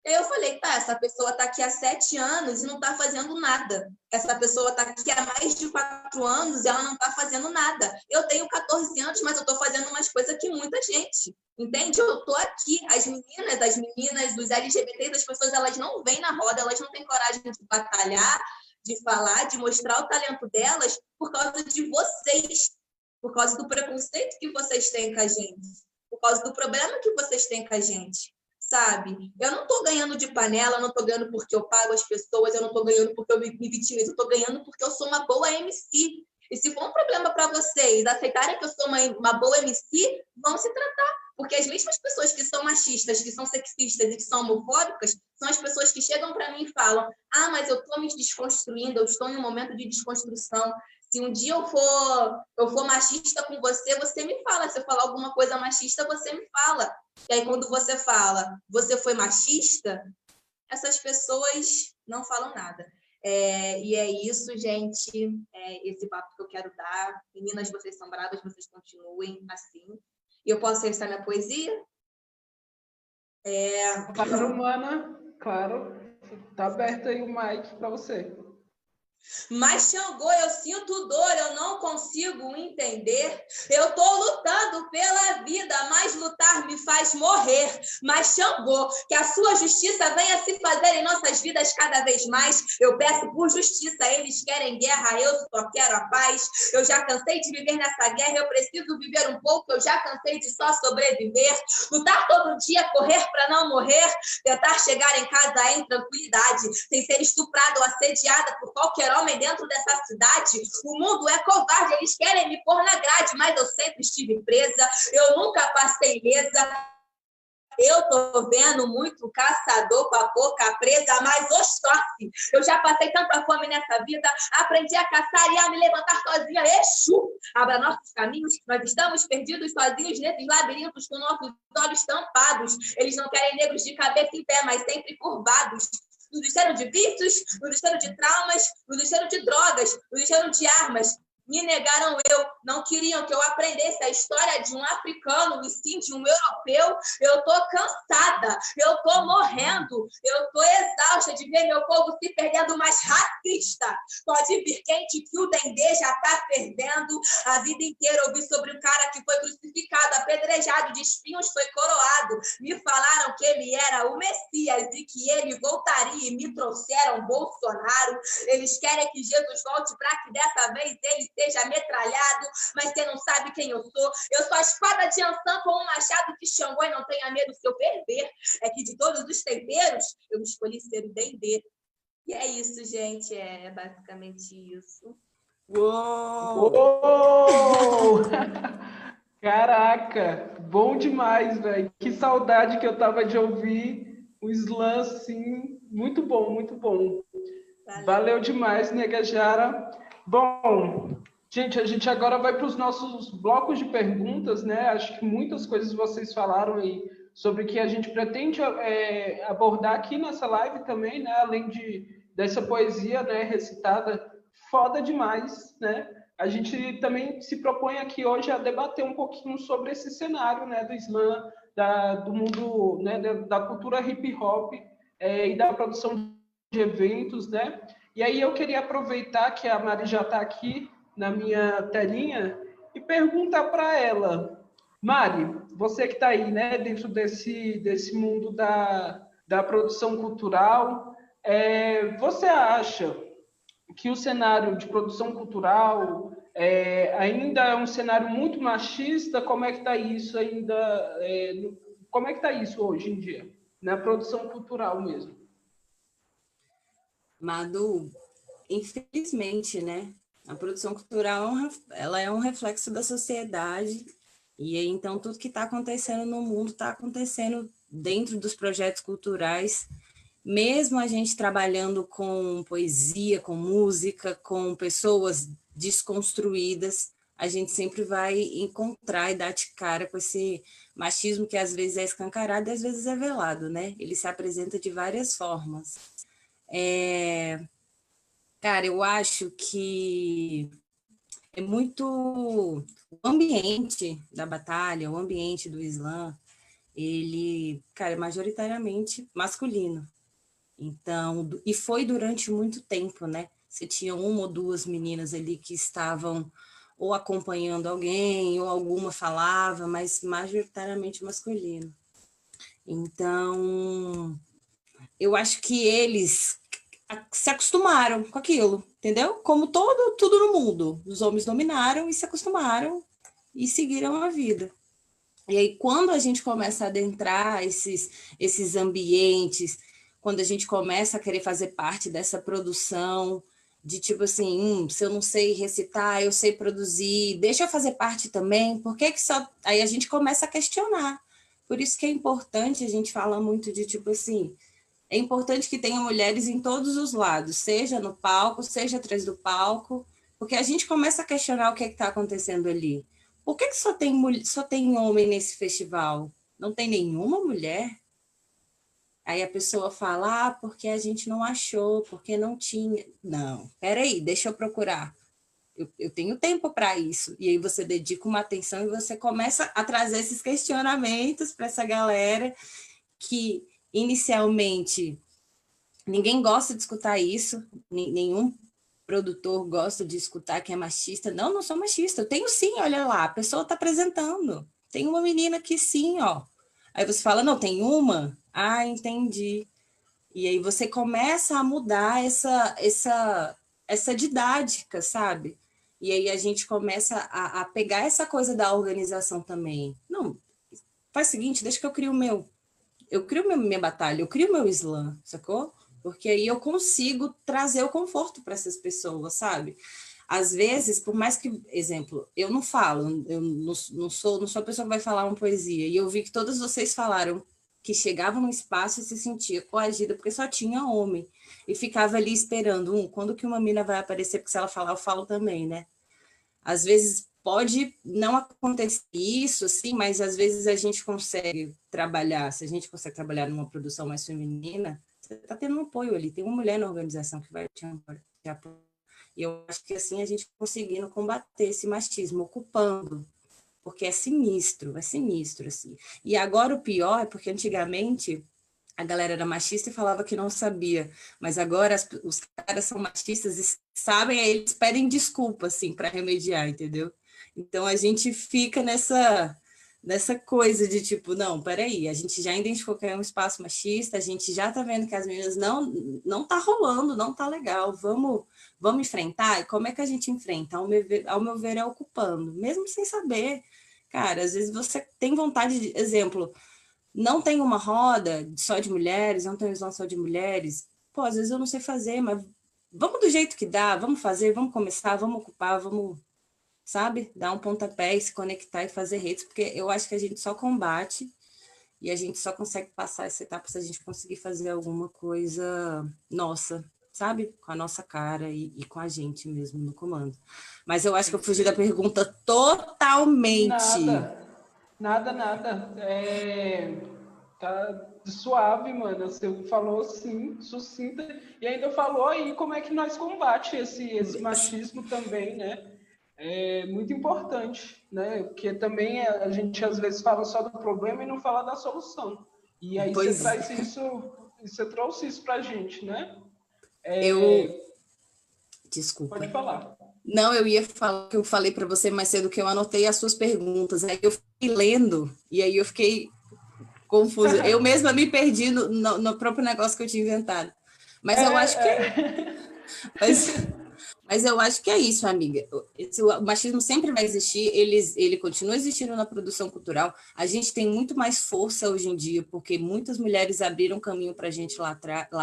Speaker 8: Eu falei, tá, essa pessoa está aqui há 7 anos e não está fazendo nada. Essa pessoa está aqui há mais de 4 anos e ela não está fazendo nada. Eu tenho 14 anos, mas eu estou fazendo umas coisas que muita gente, entende? Eu estou aqui, as meninas, os LGBTs, as pessoas, elas não vêm na roda, elas não têm coragem de batalhar, de falar, de mostrar o talento delas por causa de vocês, por causa do preconceito que vocês têm com a gente, por causa do problema que vocês têm com a gente. Sabe? Eu não estou ganhando de panela, eu não estou ganhando porque eu pago as pessoas, eu não estou ganhando porque eu me vitimizo, eu estou ganhando porque eu sou uma boa MC. E se for um problema para vocês aceitarem que eu sou uma boa MC, vão se tratar. Porque as mesmas pessoas que são machistas, que são sexistas e que são homofóbicas, são as pessoas que chegam para mim e falam, mas eu estou me desconstruindo, eu estou em um momento de desconstrução. Se um dia eu for machista com você, você me fala. Se eu falar alguma coisa machista, você me fala. E aí, quando você fala, você foi machista, essas pessoas não falam nada. E é isso, gente. Esse papo que eu quero dar. Meninas, vocês são bravas, vocês continuem assim. E eu posso recitar minha poesia?
Speaker 1: Claro, Mana. Claro. Tá aberto aí o mic para você.
Speaker 8: Mas Xangô, eu sinto dor, eu não consigo entender. Eu tô lutando pela vida, mas lutar me faz morrer. Mas Xangô, que a sua justiça venha se fazer em nossas vidas cada vez mais. Eu peço por justiça, eles querem guerra, eu só quero a paz. Eu já cansei de viver nessa guerra, eu preciso viver um pouco, eu já cansei de só sobreviver. Lutar todo dia, correr para não morrer, tentar chegar em casa em tranquilidade, sem ser estuprada ou assediada por qualquer homem dentro dessa cidade. O mundo é covarde, eles querem me pôr na grade, mas eu sempre estive presa, eu nunca passei ilesa. Eu tô vendo muito caçador com a boca presa, mas oxóssi, eu já passei tanta fome nessa vida, aprendi a caçar e a me levantar sozinha. Exu, abra nossos caminhos, nós estamos perdidos sozinhos nesses labirintos com nossos olhos tampados. Eles não querem negros de cabeça em pé, mas sempre curvados. Nos encheram de vícios, nos encheram de traumas, nos encheram de drogas, nos encheram de armas. Me negaram não queriam que eu aprendesse a história de um africano e sim de um europeu. Eu tô cansada, eu tô morrendo, eu tô exausta de ver meu povo se perdendo, mas racista. Pode vir quente que o Dendê já tá perdendo. A vida inteira ouvi sobre um cara que foi crucificado, apedrejado, de espinhos foi coroado. Me falaram que ele era o Messias e que ele voltaria e me trouxeram Bolsonaro. Eles querem que Jesus volte para que dessa vez ele seja metralhado, mas você não sabe quem eu sou. Eu sou a espada de Ansan com um machado de Xangô e não tenha medo se eu perder. É que de todos os temperos, eu escolhi ser o Dendê. E é isso, gente. É basicamente isso.
Speaker 1: Uou! Uou! Caraca! Bom demais, velho. Que saudade que eu tava de ouvir o slam, assim. Muito bom, muito bom. Valeu demais, Negajara. Bom, gente, a gente agora vai para os nossos blocos de perguntas, né? Acho que muitas coisas vocês falaram aí sobre o que a gente pretende abordar aqui nessa live também, né? Além dessa poesia, né, recitada, foda demais, né? A gente também se propõe aqui hoje a debater um pouquinho sobre esse cenário, né, do slam, do mundo, né, da cultura hip hop e da produção de eventos, né? E aí eu queria aproveitar que a Mari já está aqui na minha telinha e perguntar para ela, Mari, você que está aí, né, dentro desse mundo da produção cultural, você acha que o cenário de produção cultural Ainda é um cenário muito machista? Como é que está isso ainda? Como é que está isso hoje em dia? Na produção cultural mesmo.
Speaker 2: Madu, infelizmente, né? A produção cultural ela é um reflexo da sociedade, e aí, então tudo que está acontecendo no mundo está acontecendo dentro dos projetos culturais, mesmo a gente trabalhando com poesia, com música, com pessoas desconstruídas, a gente sempre vai encontrar e dar de cara com esse machismo que às vezes é escancarado e às vezes é velado, né? Ele se apresenta de várias formas. Cara, eu acho que é muito o ambiente da batalha, o ambiente do Islã, ele, cara, é majoritariamente masculino. Então, e foi durante muito tempo, né? Você tinha uma ou duas meninas ali que estavam ou acompanhando alguém, ou alguma falava, mas majoritariamente masculino. Então, eu acho que eles se acostumaram com aquilo, entendeu? Como tudo no mundo. Os homens dominaram e se acostumaram e seguiram a vida. E aí, quando a gente começa a adentrar esses ambientes, quando a gente começa a querer fazer parte dessa produção, de tipo assim, se eu não sei recitar, eu sei produzir, deixa eu fazer parte também, por que só... Aí a gente começa a questionar. Por isso que é importante, a gente fala muito de tipo assim, é importante que tenha mulheres em todos os lados, seja no palco, seja atrás do palco, porque a gente começa a questionar o que está acontecendo ali. Por que só tem homem nesse festival? Não tem nenhuma mulher? Aí a pessoa fala, porque a gente não achou, porque não tinha. Não, peraí, deixa eu procurar. Eu tenho tempo para isso. E aí você dedica uma atenção e você começa a trazer esses questionamentos para essa galera que, inicialmente, ninguém gosta de escutar isso, nenhum produtor gosta de escutar que é machista. Não sou machista. Eu tenho sim, olha lá, a pessoa está apresentando. Tem uma menina aqui sim, ó. Aí você fala, não, tem uma? Ah, entendi. E aí você começa a mudar essa didática, sabe? E aí a gente começa a pegar essa coisa da organização também. Não, faz o seguinte, deixa que eu crio o meu. Eu crio minha batalha, eu crio meu slam, sacou? Porque aí eu consigo trazer o conforto para essas pessoas, sabe? Às vezes, por mais que, exemplo, eu não falo, eu não sou a pessoa que vai falar uma poesia, e eu vi que todas vocês falaram que chegavam no espaço e se sentia coagida, porque só tinha homem, e ficava ali esperando, quando que uma mina vai aparecer, porque se ela falar, eu falo também, né? Às vezes pode não acontecer isso, assim, mas às vezes a gente consegue trabalhar, se a gente consegue trabalhar numa produção mais feminina, você está tendo um apoio ali, tem uma mulher na organização que vai te apoiar. E eu acho que assim a gente conseguindo combater esse machismo, ocupando, porque é sinistro, assim. E agora o pior é porque antigamente a galera era machista e falava que não sabia, mas agora os caras são machistas e sabem, aí eles pedem desculpa, assim, para remediar, entendeu? Então a gente fica nessa coisa de tipo, não, peraí, a gente já identificou que é um espaço machista, a gente já tá vendo que as meninas não tá rolando, não tá legal, vamos enfrentar? E como é que a gente enfrenta? Ao meu ver, é ocupando, mesmo sem saber. Cara, às vezes você tem vontade de, exemplo, não tem uma roda só de mulheres, não tem visão só de mulheres, pô, às vezes eu não sei fazer, mas vamos do jeito que dá, vamos fazer, vamos começar, vamos ocupar, vamos, sabe, dar um pontapé e se conectar e fazer redes, porque eu acho que a gente só combate e a gente só consegue passar essa etapa se a gente conseguir fazer alguma coisa nossa, sabe, com a nossa cara e com a gente mesmo no comando. Mas eu acho que eu fugi da pergunta totalmente.
Speaker 1: Nada. Tá suave, mano. Você falou assim, sucinta, e ainda falou aí como é que nós combate esse machismo também, né? É muito importante, né? Porque também a gente às vezes fala só do problema e não fala da solução. E aí
Speaker 2: Pois
Speaker 1: você traz isso, você trouxe isso pra gente, né?
Speaker 2: Desculpa.
Speaker 1: Pode falar.
Speaker 2: Não, eu ia falar que eu falei para você mais cedo que eu anotei as suas perguntas, aí eu fiquei lendo, e aí eu fiquei confusa. Eu mesma me perdi no próprio negócio que eu tinha inventado. Mas eu acho que... Mas eu acho que é isso, amiga. O machismo sempre vai existir, ele continua existindo na produção cultural. A gente tem muito mais força hoje em dia, porque muitas mulheres abriram caminho para a gente lá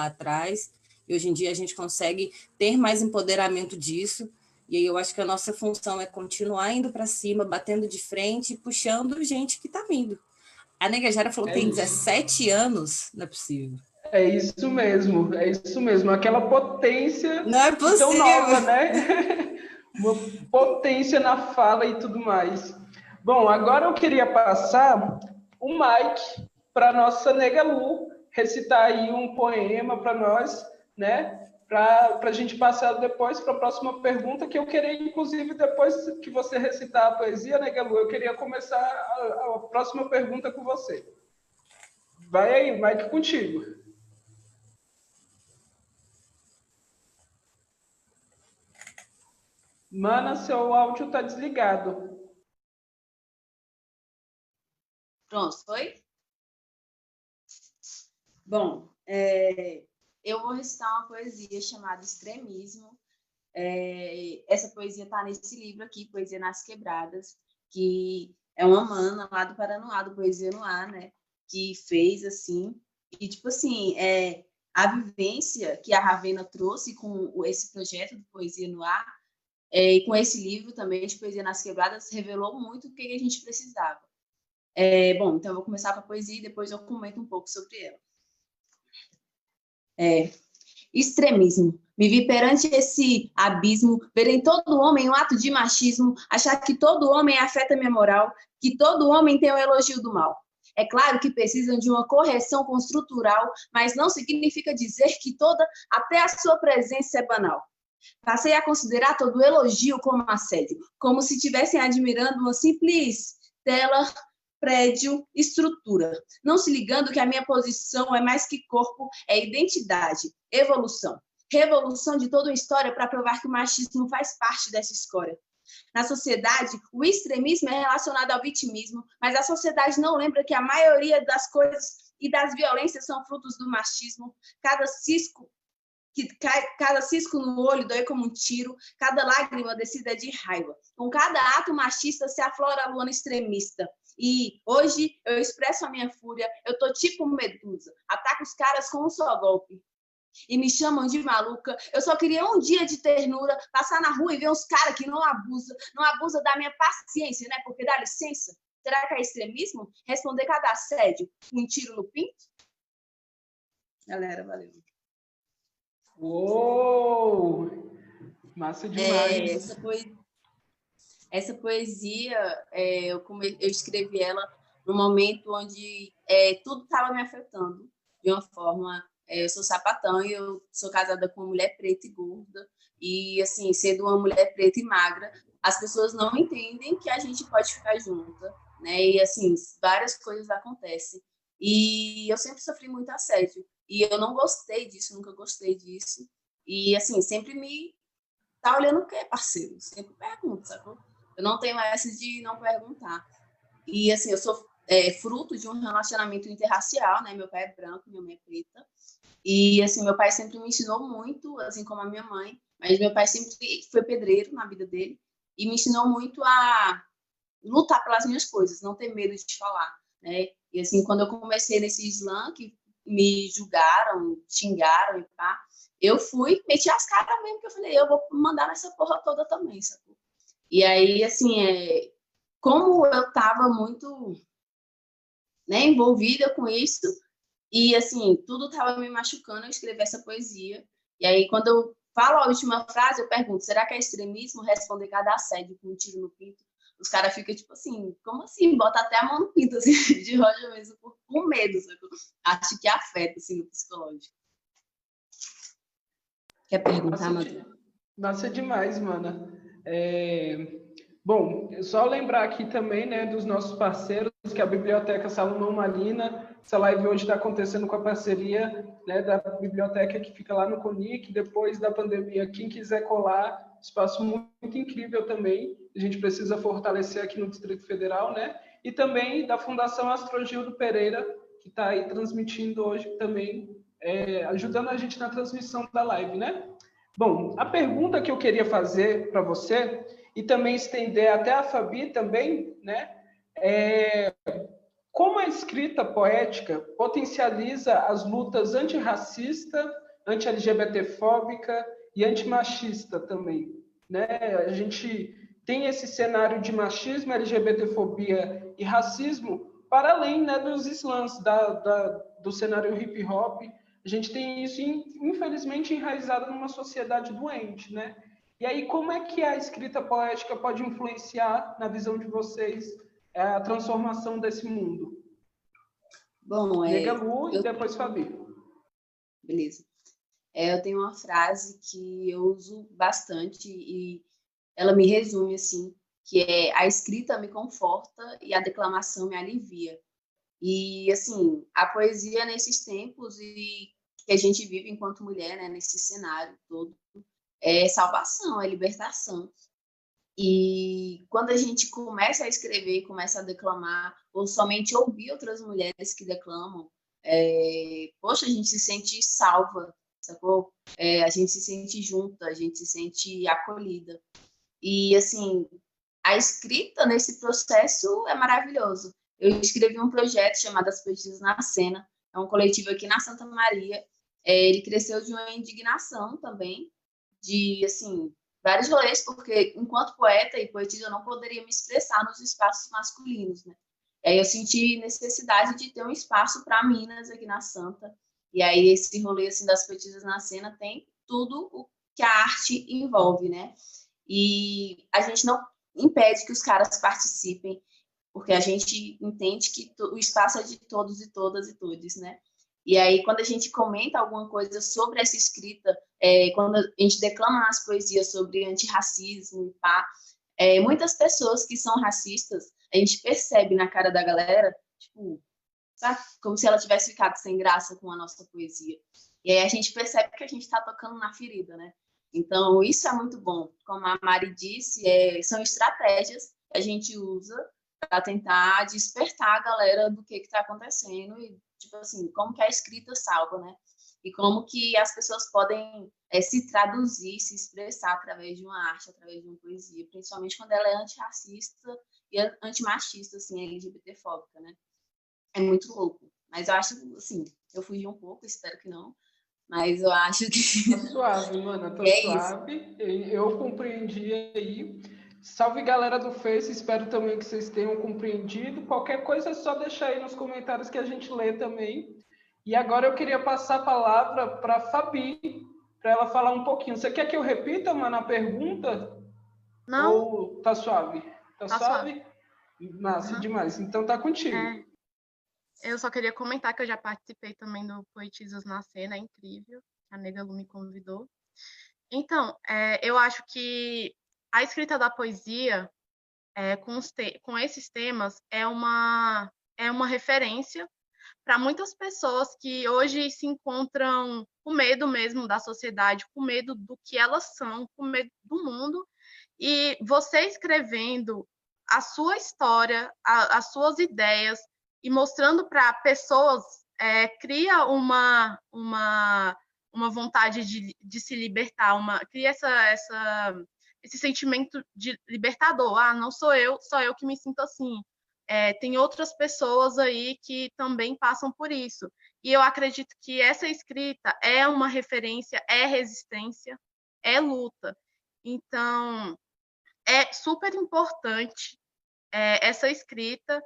Speaker 2: atrás, e hoje em dia a gente consegue ter mais empoderamento disso. E aí eu acho que a nossa função é continuar indo para cima, batendo de frente e puxando gente que está vindo. A Nega Jara falou que tem 17 anos, não é possível.
Speaker 1: É isso mesmo, é isso mesmo. Aquela potência
Speaker 2: Não é possível.
Speaker 1: tão nova, né? Uma potência na fala e tudo mais. Bom, agora eu queria passar o mic para nossa Nega Lu recitar aí um poema para nós, né? Para a gente passar depois para a próxima pergunta, que eu queria, inclusive, depois que você recitar a poesia, Nega Lu, eu queria começar a próxima pergunta com você. Vai aí, mic contigo. Mana, seu áudio está desligado.
Speaker 4: Pronto, foi? Bom, eu vou recitar uma poesia chamada Extremismo. Essa poesia está nesse livro aqui, Poesia nas Quebradas, que é uma mana lá do Paranoá, do Poesia no Ar, né? Que fez, assim, e, tipo assim, a vivência que a Ravena trouxe com esse projeto do Poesia no Ar, e com esse livro também, de Poesia nas Quebradas, revelou muito o que a gente precisava. Bom, então eu vou começar com a poesia e depois eu comento um pouco sobre ela. Extremismo. Me vi perante esse abismo, ver em todo homem um ato de machismo, achar que todo homem afeta minha moral, que todo homem tem o elogio do mal. É claro que precisam de uma correção construtural, mas não significa dizer que até a sua presença é banal. Passei a considerar todo elogio como assédio, como se estivessem admirando uma simples tela, prédio, estrutura, não se ligando que a minha posição é mais que corpo, é identidade, evolução, revolução de toda uma história para provar que o machismo faz parte dessa escória. Na sociedade, o extremismo é relacionado ao vitimismo, mas a sociedade não lembra que a maioria das coisas e das violências são frutos do machismo. Cada cisco no olho dói como um tiro, cada lágrima descida de raiva. Com cada ato machista se aflora a lua extremista. E hoje eu expresso a minha fúria, eu tô tipo Medusa, ataco os caras com um só golpe. E me chamam de maluca, eu só queria um dia de ternura, passar na rua e ver uns caras que não abusa da minha paciência, né? Porque dá licença, será que é extremismo? Responder cada assédio com um tiro no pinto? Galera, valeu.
Speaker 1: Uou! Massa demais.
Speaker 4: Essa poesia, eu escrevi ela num momento onde tudo estava me afetando de uma forma. Eu sou sapatão e eu sou casada com uma mulher preta e gorda. E, assim, sendo uma mulher preta e magra, as pessoas não entendem que a gente pode ficar junta, né? E, assim, várias coisas acontecem. E eu sempre sofri muito assédio. E eu não gostei disso, nunca gostei disso. E, assim, sempre me... Tá olhando o quê, parceiro? Sempre pergunto, sacou? Eu não tenho essa de não perguntar. E, assim, eu sou fruto de um relacionamento interracial, né? Meu pai é branco, minha mãe é preta. E, assim, meu pai sempre me ensinou muito, assim como a minha mãe. Mas meu pai sempre foi pedreiro na vida dele. E me ensinou muito a lutar pelas minhas coisas, não ter medo de falar, né? E, assim, quando eu comecei nesse slam, que me julgaram, xingaram e pá, eu fui, meti as caras mesmo, que eu falei, eu vou mandar nessa porra toda também, sacou? E aí, assim, como eu tava muito, né, envolvida com isso, e, assim, tudo tava me machucando, eu escrevi essa poesia. E aí, quando eu falo a última frase, eu pergunto, será que é extremismo responder cada assédio com um tiro no pinto? Os caras ficam, tipo assim, como assim? Bota até a mão no pinto, assim, de rocha mesmo, com medo, sacou? Acho que afeta, assim, no psicológico. Quer perguntar, Manu?
Speaker 1: Massa demais, mana. Bom, só lembrar aqui também, né, dos nossos parceiros, que a Biblioteca Salomão Malina, essa live hoje está acontecendo com a parceria, né, da biblioteca que fica lá no CONIC, depois da pandemia, quem quiser colar, espaço muito incrível também, a gente precisa fortalecer aqui no Distrito Federal, né, e também da Fundação Astrogildo Pereira, que está aí transmitindo hoje também, ajudando a gente na transmissão da live, né. Bom, a pergunta que eu queria fazer para você, e também estender até a Fabi também, né? É como a escrita poética potencializa as lutas antirracista, anti-LGBTfóbica e antimachista também, né? A gente tem esse cenário de machismo, LGBTfobia e racismo para além, né, dos slams, do cenário hip hop. A gente tem isso, infelizmente, enraizado numa sociedade doente, né? E aí, como é que a escrita poética pode influenciar, na visão de vocês, a transformação desse mundo?
Speaker 4: Bom,
Speaker 1: Nega Lu e depois Fabi.
Speaker 4: Beleza. Eu tenho uma frase que eu uso bastante e ela me resume assim, que é: a escrita me conforta e a declamação me alivia. E assim, a poesia nesses tempos e que a gente vive enquanto mulher, né, nesse cenário todo, é salvação, é libertação. E quando a gente começa a escrever, começa a declamar, ou somente ouvir outras mulheres que declamam, poxa, a gente se sente salva, sacou? A gente se sente junta, a gente se sente acolhida. E, assim, a escrita nesse processo é maravilhoso. Eu escrevi um projeto chamado As Poetisas na Cena, é um coletivo aqui na Santa Maria. Ele cresceu de uma indignação também, de, assim, vários rolês, porque enquanto poeta e poetisa eu não poderia me expressar nos espaços masculinos, né? E aí eu senti necessidade de ter um espaço para Minas aqui na Santa. E aí esse rolê assim das poetisas na cena tem tudo o que a arte envolve, né? E a gente não impede que os caras participem, porque a gente entende que o espaço é de todos e todas e todes, né? E aí, quando a gente comenta alguma coisa sobre essa escrita, quando a gente declama nas poesias sobre antirracismo e pá, muitas pessoas que são racistas, a gente percebe na cara da galera, tipo, sabe? Como se ela tivesse ficado sem graça com a nossa poesia. E aí a gente percebe que a gente está tocando na ferida, né? Então, isso é muito bom. Como a Mari disse, são estratégias que a gente usa para tentar despertar a galera do que está acontecendo e, tipo assim, como que a escrita salva, né? E como que as pessoas podem se traduzir, se expressar através de uma arte, através de uma poesia, principalmente quando ela é antirracista e antimachista, assim, LGBTfóbica, né? É muito louco. Mas eu acho, assim, eu fugi um pouco, espero que não, mas eu acho que...
Speaker 1: Tá suave, mano, tá suave. Eu compreendi aí. Salve, galera do Face, espero também que vocês tenham compreendido. Qualquer coisa é só deixar aí nos comentários que a gente lê também. E agora eu queria passar a palavra para a Fabi, para ela falar um pouquinho. Você quer que eu repita, mano, a pergunta?
Speaker 6: Não.
Speaker 1: Ou tá suave? Tá suave? Massa, demais. Então tá contigo.
Speaker 6: Eu só queria comentar que eu já participei também do Poetisas na Cena, é incrível. A Nega Lu me convidou. Então, eu acho que a escrita da poesia com esses temas é uma referência para muitas pessoas que hoje se encontram com medo mesmo da sociedade, com medo do que elas são, com medo do mundo. E você escrevendo a sua história, as suas ideias e mostrando para pessoas, cria uma vontade de se libertar, cria esse sentimento de libertador. Ah, não sou eu, só eu que me sinto assim. Tem outras pessoas aí que também passam por isso. E eu acredito que essa escrita é uma referência, é resistência, é luta. Então, é super importante essa escrita.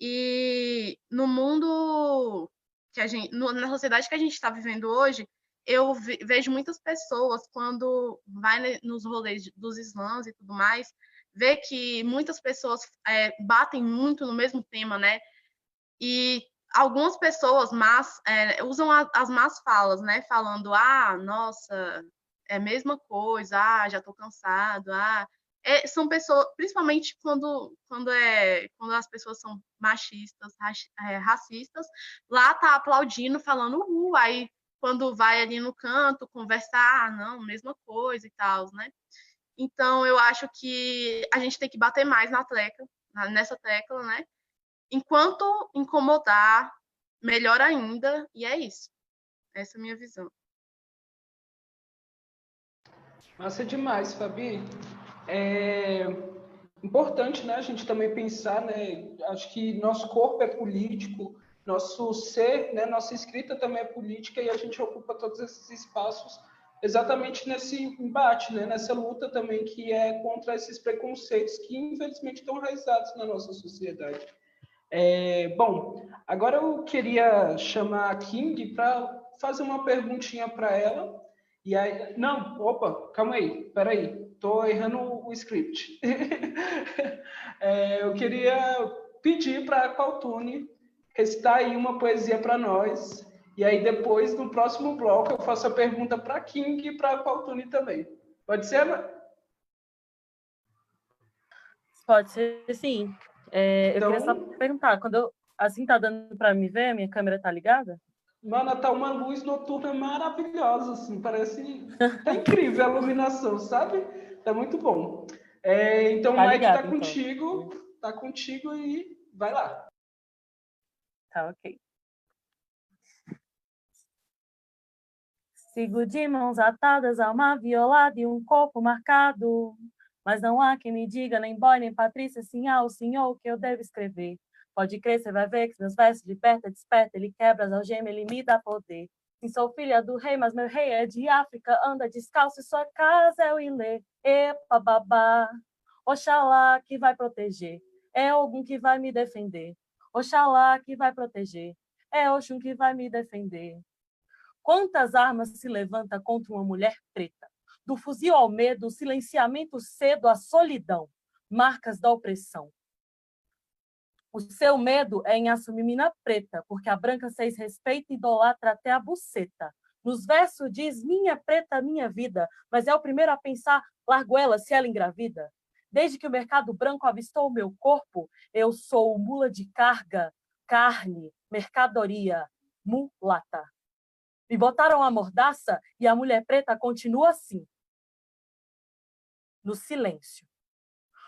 Speaker 6: E no mundo que na sociedade que a gente está vivendo hoje, eu vejo muitas pessoas, quando vai nos rolês dos slams e tudo mais, vê que muitas pessoas batem muito no mesmo tema, né? E algumas pessoas usam as más falas, né? Falando, ah, nossa, é a mesma coisa, ah, já tô cansado, ah. São pessoas, principalmente quando as pessoas são machistas, racistas, lá tá aplaudindo, falando aí quando vai ali no canto conversar, não, mesma coisa e tal, né? Então, eu acho que a gente tem que bater mais nessa tecla, né? Enquanto incomodar, melhor ainda, e é isso. Essa é a minha visão.
Speaker 1: Massa demais, Fabi. É importante, né, a gente também pensar, né, acho que nosso corpo é político, nosso ser, né, nossa escrita também é política e a gente ocupa todos esses espaços exatamente nesse embate, né, nessa luta também que é contra esses preconceitos que infelizmente estão enraizados na nossa sociedade. Bom, agora eu queria chamar a King para fazer uma perguntinha para ela. E aí, não, opa, calma aí, peraí, tô errando o script. Eu queria pedir para a Qualtune recitar aí uma poesia para nós. E aí depois, no próximo bloco, eu faço a pergunta para a King e para a Qualtune também. Pode ser, Ana?
Speaker 5: Pode ser, sim. Eu queria só
Speaker 1: Então,
Speaker 5: perguntar, assim tá dando para me ver, a minha câmera tá ligada?
Speaker 1: mano, tá uma luz noturna maravilhosa, assim, parece... Tá incrível a iluminação, sabe? Tá muito bom. Então, o
Speaker 5: Tá
Speaker 1: Mike
Speaker 5: ligado, então.
Speaker 1: tá contigo e vai lá.
Speaker 5: Tá, ok. Sigo de mãos atadas, alma violada e um corpo marcado. Mas não há quem me diga, nem boy, nem Patrícia, assim, o senhor, o que eu devo escrever. Pode crer, você vai ver que meus versos liberta, desperta, ele quebra as algemas, ele me dá poder. Sim, sou filha do rei, mas meu rei é de África, anda descalço e sua casa é o Ilê. Epa, babá, Oxalá que vai proteger, é algum que vai me defender. Oxalá que vai proteger, é Oxum que vai me defender. Quantas armas se levanta contra uma mulher preta? Do fuzil ao medo, o silenciamento cedo à solidão, marcas da opressão. O seu medo é em assumir mina preta, porque a branca vocês respeita e idolatra até a buceta. Nos versos diz, minha preta, minha vida, mas é o primeiro a pensar, largo ela se ela engravida. Desde que o mercado branco avistou o meu corpo, eu sou mula de carga, carne, mercadoria, mulata. Me botaram a mordaça e a mulher preta continua assim, no silêncio.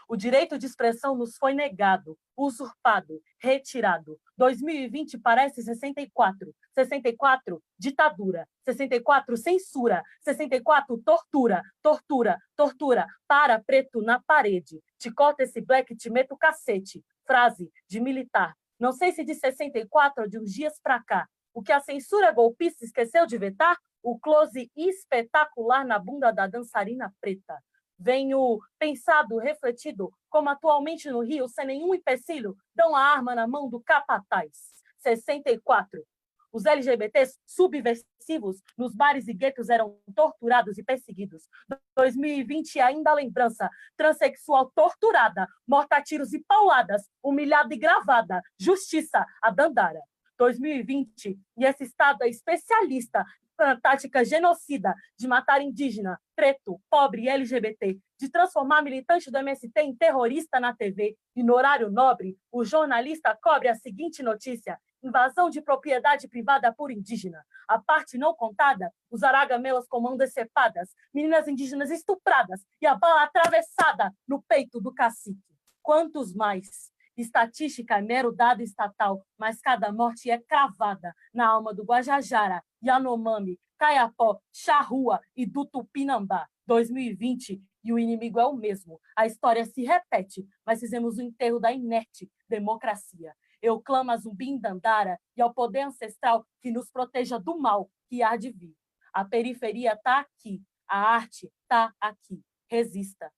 Speaker 5: O direito de expressão nos foi negado, usurpado, retirado. 2020 parece 64. 64, ditadura. 64, censura. 64, tortura. Tortura, tortura. Para, preto, na parede. Te corta esse black, te meto o cacete. Frase de militar. Não sei se de 64 ou de uns dias pra cá. O que a censura golpista esqueceu de vetar? O close espetacular na bunda da dançarina preta. Venho pensado, refletido, como atualmente no Rio, sem nenhum empecilho, dão a arma na mão do capataz. 64. Os LGBTs subversivos nos bares e guetos eram torturados e perseguidos. 2020 ainda a lembrança. Transexual torturada, morta a tiros e pauladas, humilhada e gravada. Justiça, a Dandara. 2020, e esse Estado é especialista na tática genocida de matar indígena, preto, pobre e LGBT, de transformar militante do MST em terrorista na TV. E no horário nobre, o jornalista cobre a seguinte notícia: invasão de propriedade privada por indígena. A parte não contada, os aragamelas com mãos decepadas, meninas indígenas estupradas e a bala atravessada no peito do cacique. Quantos mais? Estatística é mero dado estatal, mas cada morte é cravada na alma do Guajajara, Yanomami, Caiapó, Charrua e do Tupinambá. 2020 e o inimigo é o mesmo. A história se repete, mas fizemos o enterro da inerte democracia. Eu clamo a Zumbi Dandara e ao poder ancestral que nos proteja do mal que há de vir. A periferia está aqui, a arte está aqui. Resista.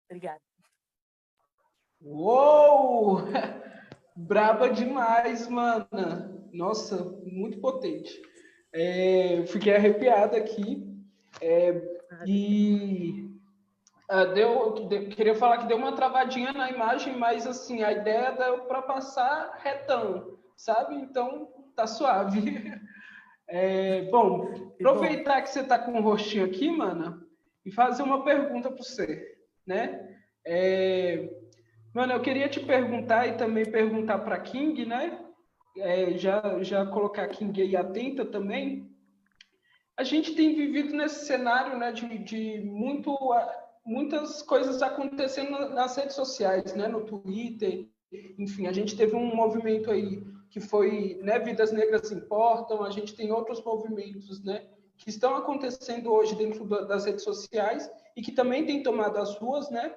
Speaker 5: Obrigada.
Speaker 1: Uou! Braba demais, mana. Nossa, muito potente. Fiquei arrepiada aqui. Queria falar que deu uma travadinha na imagem, mas assim, a ideia deu para passar retão, sabe? Então, tá suave. Bom, aproveitar que você está com o rostinho aqui, mana, e fazer uma pergunta para você, né? Mano, eu queria te perguntar e também perguntar para King, né? Já colocar a King aí atenta também. A gente tem vivido nesse cenário, né, de muitas coisas acontecendo nas redes sociais, né, no Twitter. Enfim, a gente teve um movimento aí que foi, né, Vidas Negras Importam, a gente tem outros movimentos, né, que estão acontecendo hoje dentro das redes sociais e que também têm tomado as ruas, né?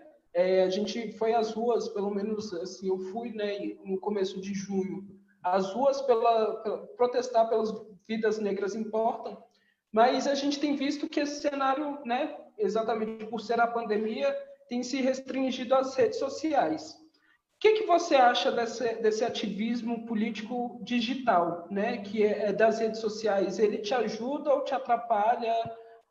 Speaker 1: A gente foi às ruas, pelo menos assim, eu fui, né, no começo de junho, às ruas protestar pelas vidas negras importam, mas a gente tem visto que esse cenário, né, exatamente por ser a pandemia, tem se restringido às redes sociais. O que você acha desse ativismo político digital, né, que é das redes sociais? Ele te ajuda ou te atrapalha?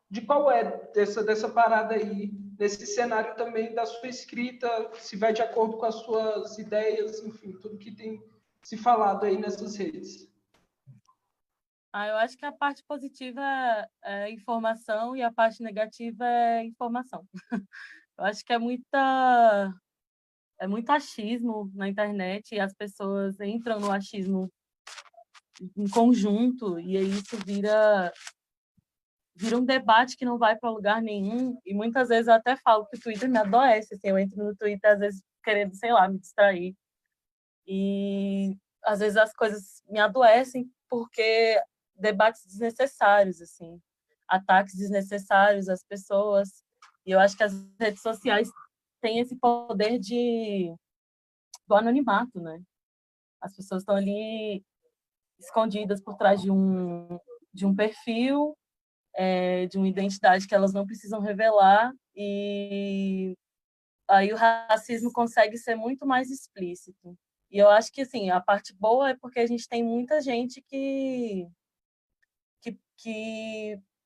Speaker 1: De qual é dessa parada aí, desse cenário também da sua escrita, se vai de acordo com as suas ideias, enfim, tudo que tem se falado aí nessas redes?
Speaker 5: Eu acho que a parte positiva é informação e a parte negativa é informação. Eu acho que é muito achismo na internet e as pessoas entram no achismo em conjunto e aí isso vira um debate que não vai para lugar nenhum. E muitas vezes eu até falo que o Twitter me adoece, assim, eu entro no Twitter às vezes querendo, sei lá, me distrair. E às vezes as coisas me adoecem porque debates desnecessários, assim, ataques desnecessários às pessoas. E eu acho que as redes sociais têm esse poder do anonimato, né? As pessoas estão ali escondidas por trás de um perfil, de uma identidade que elas não precisam revelar, e aí o racismo consegue ser muito mais explícito. E eu acho que, assim, a parte boa é porque a gente tem muita gente que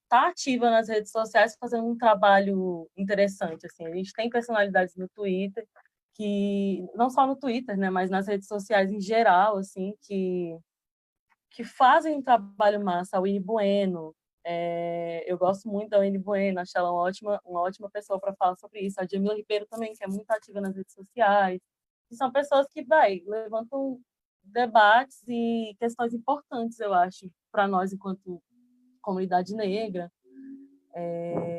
Speaker 5: está ativa nas redes sociais fazendo um trabalho interessante, assim. A gente tem personalidades no Twitter, que não só no Twitter, né, mas nas redes sociais em geral, assim, que fazem um trabalho massa. A Winnie Bueno, eu gosto muito da Winnie Bueno, acho ela uma ótima pessoa para falar sobre isso. A Jamila Ribeiro também, que é muito ativa nas redes sociais. E são pessoas que levantam debates e questões importantes, eu acho, para nós enquanto comunidade negra,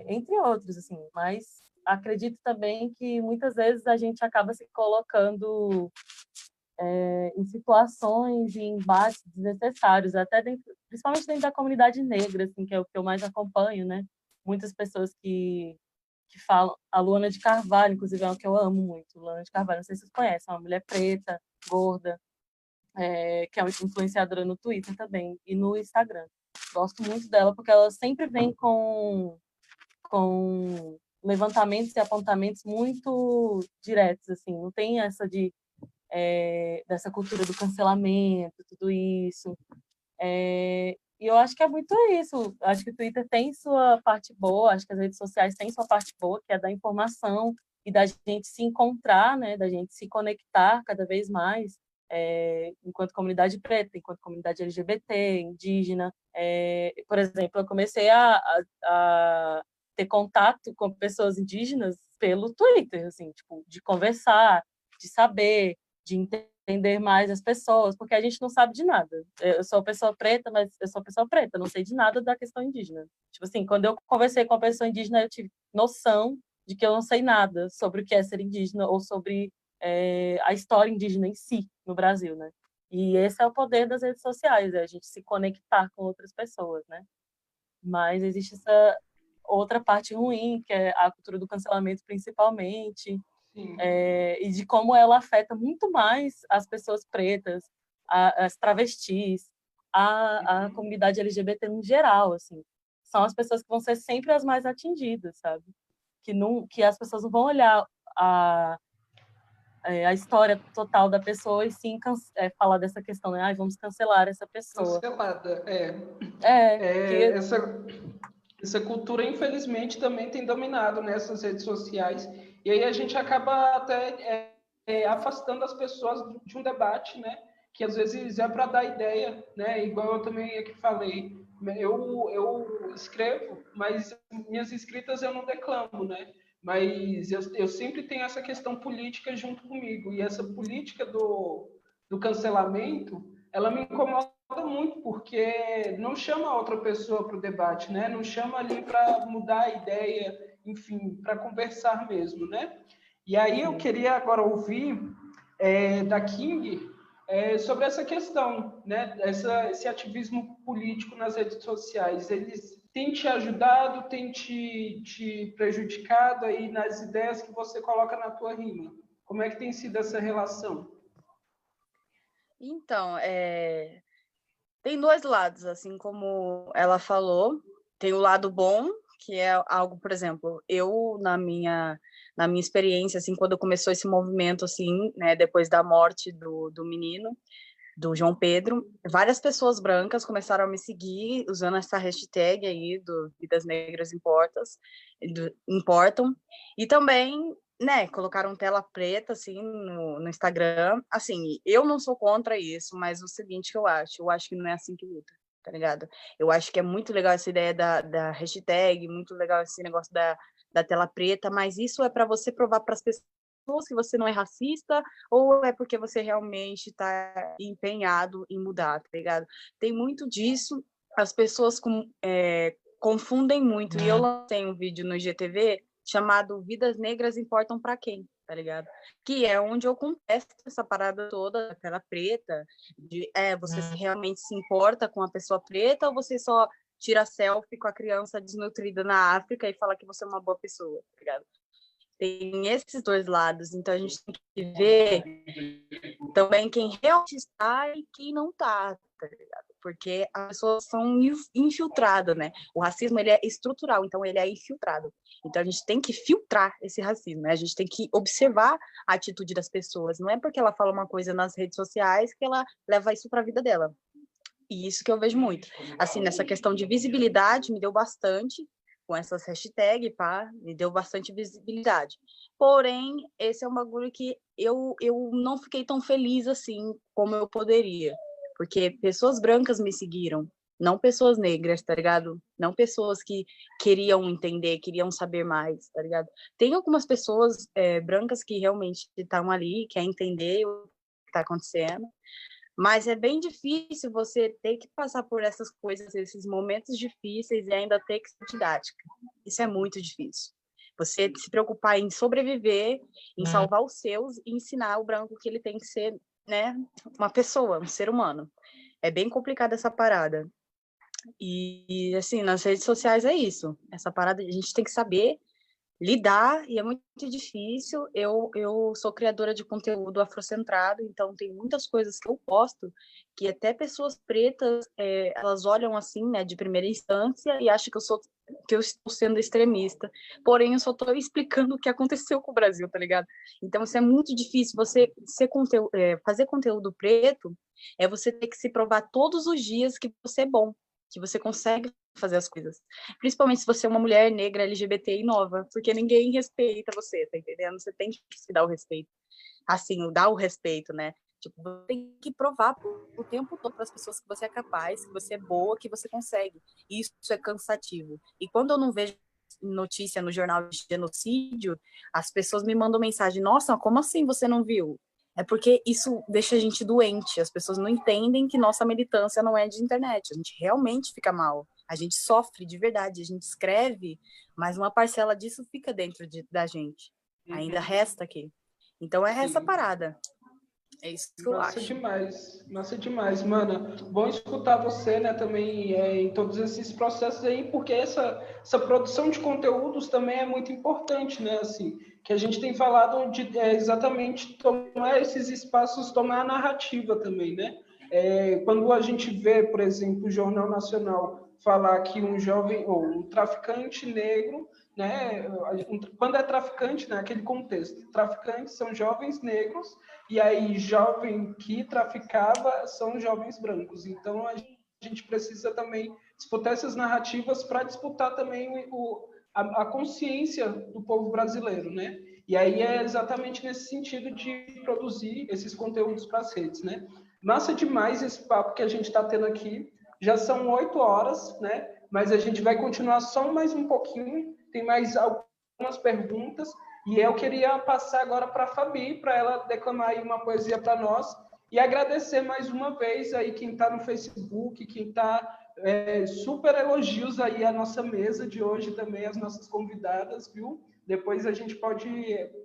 Speaker 5: entre outros, assim. Mas acredito também que muitas vezes a gente acaba se colocando em situações e embates desnecessários, até principalmente dentro da comunidade negra, assim, que é o que eu mais acompanho, né? Muitas pessoas que falam, a Luana de Carvalho, inclusive, é uma que eu amo muito. Luana de Carvalho, não sei se vocês conhecem, é uma mulher preta, gorda, que é uma influenciadora no Twitter também e no Instagram. Gosto muito dela porque ela sempre vem com levantamentos e apontamentos muito diretos, assim, não tem essa dessa cultura do cancelamento, tudo isso. E eu acho que é muito isso. Acho que o Twitter tem sua parte boa, acho que as redes sociais têm sua parte boa, que é da informação e da gente se encontrar, né, da gente se conectar cada vez mais, enquanto comunidade preta, enquanto comunidade LGBT, indígena. Por exemplo, eu comecei a ter contato com pessoas indígenas pelo Twitter, assim, tipo, de conversar, de saber, de entender mais as pessoas, porque a gente não sabe de nada. Eu sou pessoa preta, mas eu sou pessoa preta, não sei de nada da questão indígena. Tipo assim, quando eu conversei com uma pessoa indígena, eu tive noção de que eu não sei nada sobre o que é ser indígena ou sobre a história indígena em si no Brasil, né? E esse é o poder das redes sociais, a gente se conectar com outras pessoas, né? Mas existe essa outra parte ruim, que é a cultura do cancelamento, principalmente, e de como ela afeta muito mais as pessoas pretas, as travestis, a comunidade LGBT no geral, assim. São as pessoas que vão ser sempre as mais atingidas, sabe? Que as pessoas não vão olhar a história total da pessoa e sim falar dessa questão, né? Vamos cancelar essa pessoa.
Speaker 1: Cancelada,
Speaker 5: que...
Speaker 1: Essa cultura, infelizmente, também tem dominado nessas redes sociais. E aí a gente acaba até afastando as pessoas de um debate, né? Que às vezes é para dar ideia, né? Igual eu também aqui falei. Eu escrevo, mas minhas escritas eu não declamo, né? Mas eu sempre tenho essa questão política junto comigo. E essa política do cancelamento, ela me incomoda muito, porque não chama outra pessoa para o debate, né? Não chama ali para mudar a ideia, enfim, para conversar mesmo, né? E aí eu queria agora ouvir da King sobre essa questão, né? Esse ativismo político nas redes sociais. tem te ajudado, tem te prejudicado aí nas ideias que você coloca na tua rima? Como é que tem sido essa relação?
Speaker 7: Então, tem dois lados, assim como ela falou. Tem o lado bom, que é algo, por exemplo, eu na minha experiência, assim, quando começou esse movimento, assim, né, depois da morte do menino, do João Pedro, várias pessoas brancas começaram a me seguir usando essa hashtag aí do Vidas Negras Importam, e também, né, colocaram tela preta, assim, no Instagram. Assim, eu não sou contra isso, mas o seguinte que eu acho que não é assim que luta, tá ligado? Eu acho que é muito legal essa ideia da hashtag, muito legal esse negócio da tela preta, mas isso é para você provar para as pessoas que você não é racista, ou é porque você realmente está empenhado em mudar, tá ligado? Tem muito disso, as pessoas confundem muito, e eu lancei um vídeo no IGTV chamado Vidas Negras Importam para Quem, tá ligado? Que é onde eu contesto essa parada toda, da tela preta, você realmente se importa com a pessoa preta, ou você só tira selfie com a criança desnutrida na África e fala que você é uma boa pessoa, tá ligado? Tem esses dois lados, então a gente tem que ver também quem realmente está e quem não está, tá ligado? Porque as pessoas são infiltradas, né? O racismo, ele é estrutural, então ele é infiltrado. Então a gente tem que filtrar esse racismo, né? A gente tem que observar a atitude das pessoas. Não é porque ela fala uma coisa nas redes sociais que ela leva isso para a vida dela. E isso que eu vejo muito. Assim, nessa questão de visibilidade, me deu bastante, com essas hashtags, pá, me deu bastante visibilidade. Porém, esse é um bagulho que eu não fiquei tão feliz assim como eu poderia. Porque pessoas brancas me seguiram, não pessoas negras, tá ligado? Não pessoas que queriam entender, queriam saber mais, tá ligado? Tem algumas pessoas brancas que realmente estão ali, querem entender o que está acontecendo, mas é bem difícil você ter que passar por essas coisas, esses momentos difíceis e ainda ter que ser didática. Isso é muito difícil. Você se preocupar em sobreviver, em salvar os seus e ensinar o branco que ele tem que ser, né, uma pessoa, um ser humano. É bem complicada essa parada. E assim, nas redes sociais é isso. Essa parada a gente tem que saber lidar, e é muito difícil. Eu sou criadora de conteúdo afrocentrado, então tem muitas coisas que eu posto que até pessoas pretas elas olham assim, né, de primeira instância e acham que eu estou sendo extremista. Porém, eu só estou explicando o que aconteceu com o Brasil, tá ligado? Então, isso é muito difícil. Você fazer conteúdo preto é você ter que se provar todos os dias que você é bom, que você consegue fazer as coisas. Principalmente se você é uma mulher negra, LGBTI nova, porque ninguém respeita você, tá entendendo? Você tem que se dar o respeito. Assim, dar o respeito, né? Tipo, você tem que provar o tempo todo para as pessoas que você é capaz, que você é boa, que você consegue. E isso é cansativo. E quando eu não vejo notícia no jornal de genocídio, as pessoas me mandam mensagem: nossa, como assim você não viu? É porque isso deixa a gente doente. As pessoas não entendem que nossa militância não é de internet. A gente realmente fica mal. A gente sofre de verdade. A gente escreve, mas uma parcela disso fica dentro da gente. Ainda resta aqui. Então é essa parada. É isso que eu acho.
Speaker 1: Massa demais, mana. Bom escutar você, né, também em todos esses processos aí, porque essa produção de conteúdos também é muito importante, né, assim, que a gente tem falado de exatamente tomar esses espaços, tomar a narrativa também, né? Quando a gente vê, por exemplo, o Jornal Nacional falar que um jovem ou um traficante negro, né, quando é traficante, naquele contexto, traficantes são jovens negros, e aí jovem que traficava são jovens brancos. Então a gente precisa também disputar essas narrativas para disputar também a consciência do povo brasileiro, né? E aí é exatamente nesse sentido de produzir esses conteúdos para as redes, né? Massa demais esse papo que a gente está tendo aqui. Já são 8 horas, né? Mas a gente vai continuar só mais um pouquinho. Tem mais algumas perguntas. E eu queria passar agora para a Fabi, para ela declamar aí uma poesia para nós. E agradecer mais uma vez aí quem está no Facebook, quem está super elogios aí à nossa mesa de hoje também, as nossas convidadas, viu? Depois a gente pode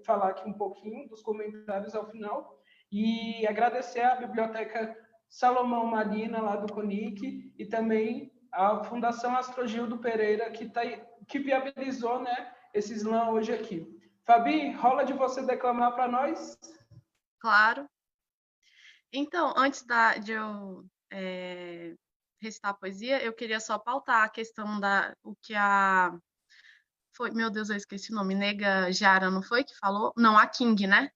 Speaker 1: falar aqui um pouquinho dos comentários ao final. E agradecer à Biblioteca Salomão Marina, lá do CONIC, e também a Fundação Astrogildo Pereira, que viabilizou, né, esse slam hoje aqui. Fabi, rola de você declamar para nós?
Speaker 6: Claro. Então, antes de eu recitar a poesia, eu queria só pautar a questão o que foi, meu Deus, eu esqueci o nome, Nega Jara, não foi que falou? Não, a King, né?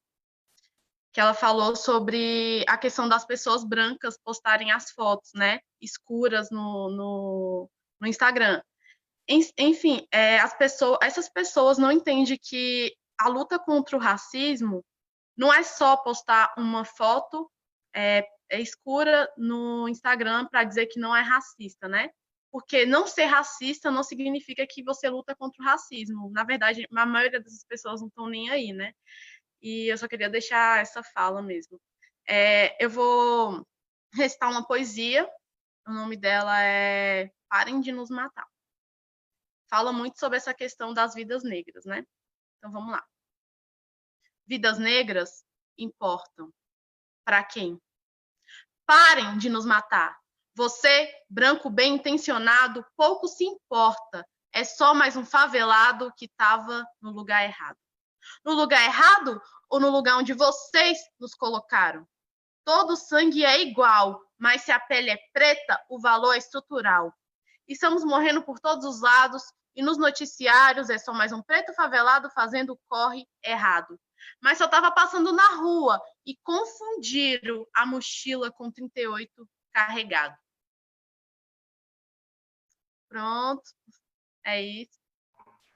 Speaker 6: Que ela falou sobre a questão das pessoas brancas postarem as fotos, né, escuras no Instagram. Enfim, essas pessoas não entendem que a luta contra o racismo não é só postar uma foto escura no Instagram para dizer que não é racista, né? Porque não ser racista não significa que você luta contra o racismo. Na verdade, a maioria dessas pessoas não estão nem aí, né? E eu só queria deixar essa fala mesmo. Eu vou recitar uma poesia, o nome dela é Parem de Nos Matar. Fala muito sobre essa questão das vidas negras, né? Então vamos lá. Vidas negras importam. Para quem? Parem de nos matar. Você, branco bem intencionado, pouco se importa. É só mais um favelado que estava no lugar errado. No lugar errado ou no lugar onde vocês nos colocaram? Todo sangue é igual, mas se a pele é preta, o valor é estrutural. Estamos morrendo por todos os lados e nos noticiários é só mais um preto favelado fazendo o corre errado. Mas só estava passando na rua e confundiram a mochila com 38 carregado. Pronto, é isso.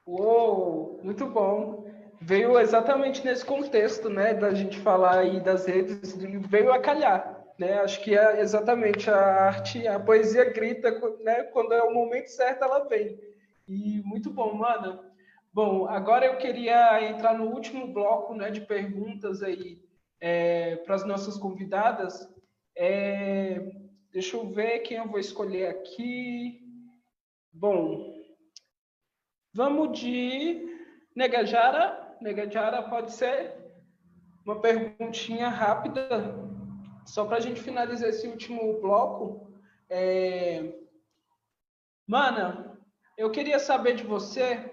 Speaker 1: Uou, muito bom. Veio exatamente nesse contexto, né, da gente falar aí das redes, veio a calhar, né? Acho que é exatamente a arte, a poesia grita, né? Quando é o momento certo, ela vem. E muito bom, mana. Bom, agora eu queria entrar no último bloco, né, de perguntas aí para as nossas convidadas. Deixa eu ver quem eu vou escolher aqui. Bom, vamos de Negajara. Negajara, pode ser uma perguntinha rápida, só para a gente finalizar esse último bloco. Mana, eu queria saber de você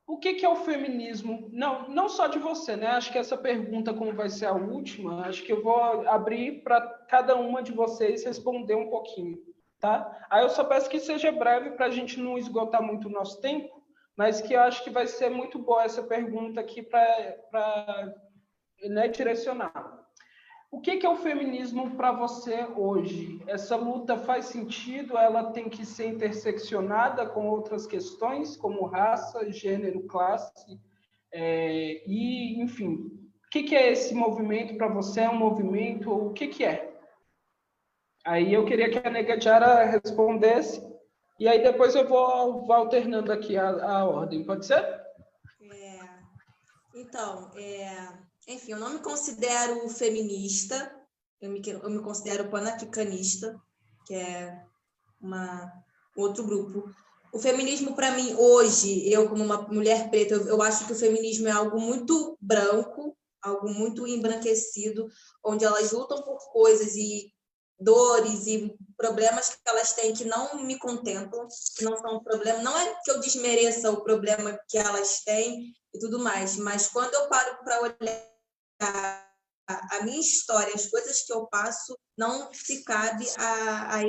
Speaker 1: o que é o feminismo? Não só de você, né? Acho que essa pergunta, como vai ser a última, acho que eu vou abrir para cada uma de vocês responder um pouquinho, tá? Aí eu só peço que seja breve para a gente não esgotar muito o nosso tempo, mas que eu acho que vai ser muito boa essa pergunta aqui para né, direcionar. O que é o feminismo para você hoje? Essa luta faz sentido? Ela tem que ser interseccionada com outras questões, como raça, gênero, classe, e, enfim. O que é esse movimento para você? É um movimento? O que é? Aí eu queria que a Negajara respondesse, e aí depois eu vou alternando aqui a ordem. Pode ser?
Speaker 8: Então, enfim, eu não me considero feminista, eu me considero panafricanista, que é outro grupo. O feminismo, para mim, hoje, eu como uma mulher preta, eu acho que o feminismo é algo muito branco, algo muito embranquecido, onde elas lutam por coisas e dores e problemas que elas têm que não me contemplam, que não são um problema. Não é que eu desmereça o problema que elas têm e tudo mais, mas quando eu paro para olhar a minha história, as coisas que eu passo, não se cabe a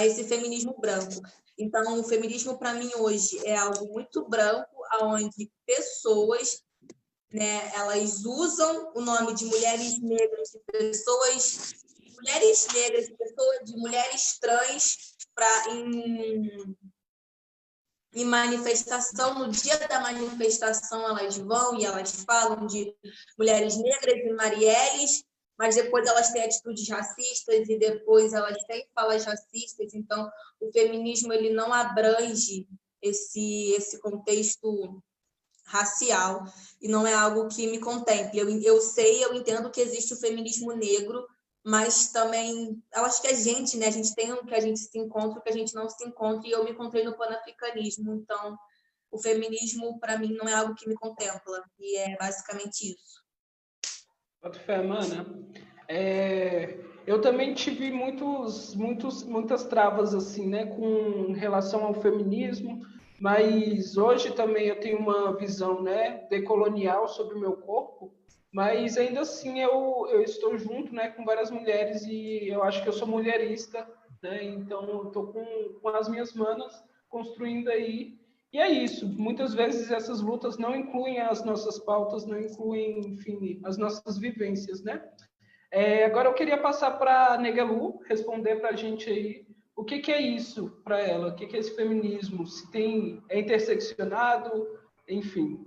Speaker 8: esse feminismo branco. Então, o feminismo, para mim, hoje, é algo muito branco, onde pessoas, né, elas usam o nome de mulheres negras, de mulheres trans, em manifestação, no dia da manifestação, elas vão e elas falam de mulheres negras e Marielles, mas depois elas têm atitudes racistas e depois elas têm falas racistas. Então, o feminismo ele não abrange esse contexto racial e não é algo que me contemple. Eu entendo que existe o feminismo negro, mas também, eu acho que a gente tem o que a gente se encontra, o que a gente não se encontra, e eu me encontrei no panafricanismo, então o feminismo, para mim, não é algo que me contempla, e é basicamente isso.
Speaker 1: Boto fé, mana. eu também tive muitas travas assim, né, com relação ao feminismo, mas hoje também eu tenho uma visão, né, decolonial sobre o meu corpo, mas ainda assim eu estou junto, né, com várias mulheres e eu acho que eu sou mulherista, né, então eu estou com as minhas manas construindo aí. E é isso, muitas vezes essas lutas não incluem as nossas pautas, não incluem, enfim, as nossas vivências, né? Agora eu queria passar para a Negalu responder para a gente aí o que é isso para ela, o que é esse feminismo, se é interseccionado, enfim.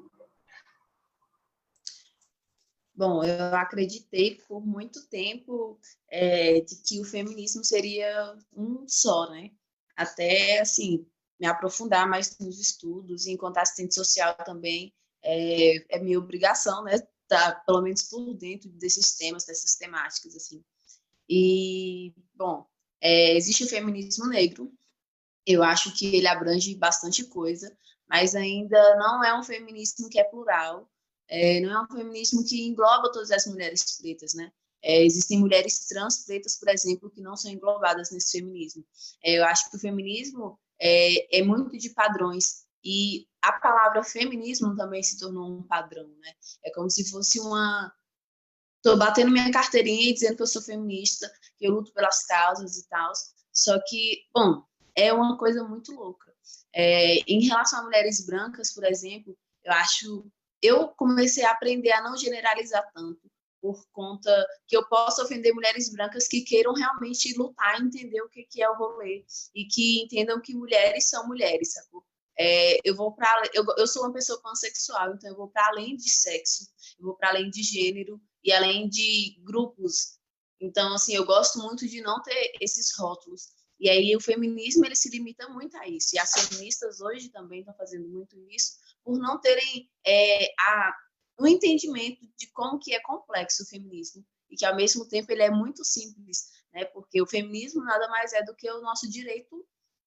Speaker 4: Bom, eu acreditei por muito tempo de que o feminismo seria um só, né? Até, assim, me aprofundar mais nos estudos, e enquanto assistente social também, é minha obrigação, né? Tá, pelo menos por dentro desses temas, dessas temáticas, assim. E, bom, existe o feminismo negro, eu acho que ele abrange bastante coisa, mas ainda não é um feminismo que é plural, não é um feminismo que engloba todas as mulheres pretas, né? Existem mulheres trans pretas, por exemplo, que não são englobadas nesse feminismo. Eu acho que o feminismo é muito de padrões, e a palavra feminismo também se tornou um padrão, né? É como se fosse uma... Estou batendo minha carteirinha e dizendo que eu sou feminista, que eu luto pelas causas e tal, só que, bom, é uma coisa muito louca. Em relação a mulheres brancas, por exemplo, eu comecei a aprender a não generalizar tanto, por conta que eu posso ofender mulheres brancas que queiram realmente lutar e entender o que é o rolê, e que entendam que mulheres são mulheres, sacou? Eu sou uma pessoa pansexual, então eu vou para além de sexo, eu vou para além de gênero e além de grupos. Então, assim, eu gosto muito de não ter esses rótulos. E aí o feminismo, ele se limita muito a isso. E as feministas hoje também estão fazendo muito isso por não terem um entendimento de como que é complexo o feminismo. E que, ao mesmo tempo, ele é muito simples, né? Porque o feminismo nada mais é do que o nosso direito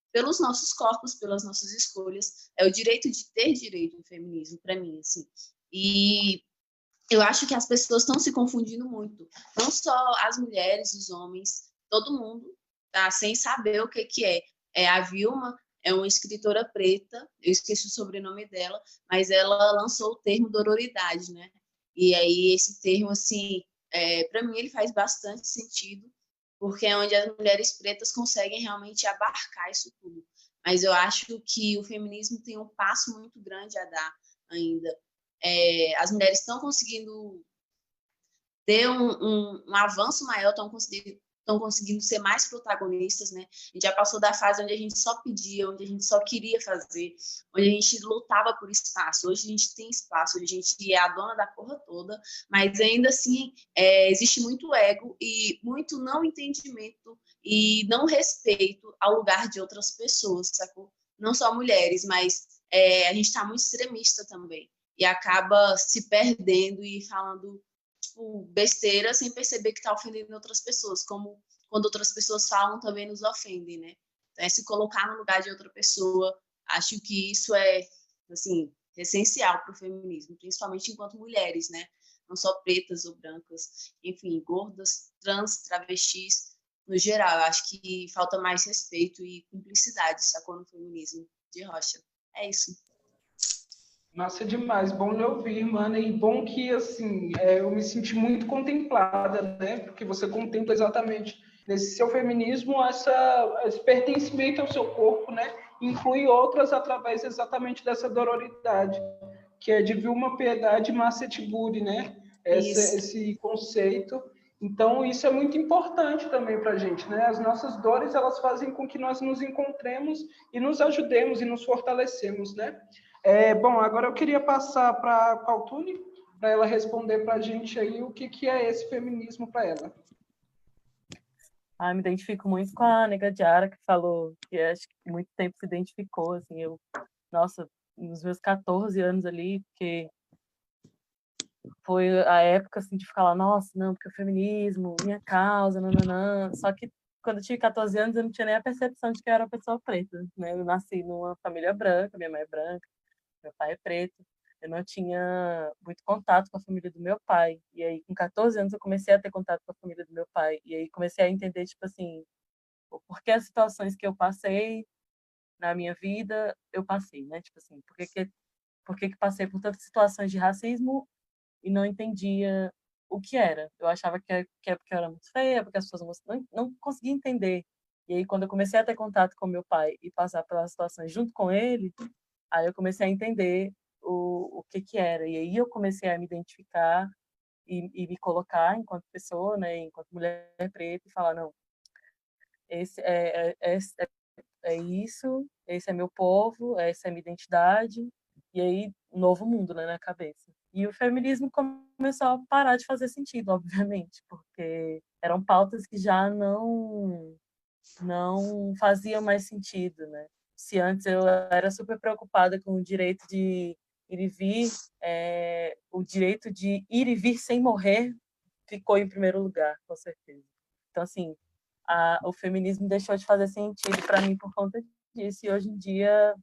Speaker 4: pelos nossos corpos, pelas nossas escolhas. É o direito de ter direito, o feminismo, para mim, assim. E eu acho que as pessoas estão se confundindo muito. Não só as mulheres, os homens, todo mundo, tá? Sem saber o que é. A Vilma é uma escritora preta, eu esqueci o sobrenome dela, mas ela lançou o termo dororidade, né? E aí esse termo, assim, para mim ele faz bastante sentido, porque é onde as mulheres pretas conseguem realmente abarcar isso tudo. Mas eu acho que o feminismo tem um passo muito grande a dar ainda. As mulheres estão conseguindo ter um avanço maior, estão conseguindo ser mais protagonistas, né? A gente já passou da fase onde a gente só pedia, onde a gente só queria fazer, onde a gente lutava por espaço. Hoje a gente tem espaço, hoje a gente é a dona da porra toda, mas ainda assim existe muito ego e muito não entendimento e não respeito ao lugar de outras pessoas, sacou? Não só mulheres, mas a gente está muito extremista também e acaba se perdendo e falando tipo, besteira sem perceber que está ofendendo outras pessoas, como quando outras pessoas falam também nos ofendem, né? Então, se colocar no lugar de outra pessoa, acho que isso é, assim, essencial para o feminismo, principalmente enquanto mulheres, né? Não só pretas ou brancas, enfim, gordas, trans, travestis, no geral. Eu acho que falta mais respeito e cumplicidade, sacou, no feminismo de Rocha. É isso.
Speaker 1: Massa demais, bom lhe ouvir, mana, e bom que, assim, eu me senti muito contemplada, né, porque você contempla exatamente nesse seu feminismo esse pertencimento ao seu corpo, né, inclui outras através exatamente dessa dororidade, que é de Vilma Piedade Macetiburi, né, esse conceito. Então, isso é muito importante também para a gente, né, as nossas dores, elas fazem com que nós nos encontremos e nos ajudemos e nos fortalecemos, né. Bom, agora eu queria passar para a Pautune, para ela responder para a gente aí o que é esse feminismo para ela.
Speaker 5: Me identifico muito com a Nega Diara, que falou que acho que muito tempo se identificou, assim, nossa, nos meus 14 anos ali, porque foi a época, assim, de ficar lá, nossa, não, porque o feminismo, minha causa, nananã, só que quando eu tinha 14 anos eu não tinha nem a percepção de que eu era uma pessoa preta, né, eu nasci numa família branca, minha mãe é branca, meu pai é preto, Eu não tinha muito contato com a família do meu pai. E aí, com 14 anos, eu comecei a ter contato com a família do meu pai. E aí, comecei a entender, tipo assim, o porquê as situações que eu passei na minha vida, eu passei, né? Tipo assim, por que passei por tantas situações de racismo e não entendia o que era. Eu achava que é porque eu era muito feia, porque as pessoas não conseguiam entender. E aí, quando eu comecei a ter contato com meu pai e passar pelas situações junto com ele, aí eu comecei a entender o que era. E aí eu comecei a me identificar e me colocar enquanto pessoa, né, enquanto mulher preta, e falar, não, esse é isso, esse é meu povo, essa é minha identidade, e aí, um novo mundo, né, na cabeça. E o feminismo começou a parar de fazer sentido, obviamente, porque eram pautas que já não faziam mais sentido, né? Se antes eu era super preocupada com o direito de ir e vir, o direito de ir e vir sem morrer ficou em primeiro lugar, com certeza. Então, assim, o feminismo deixou de fazer sentido para mim por conta disso. E hoje em dia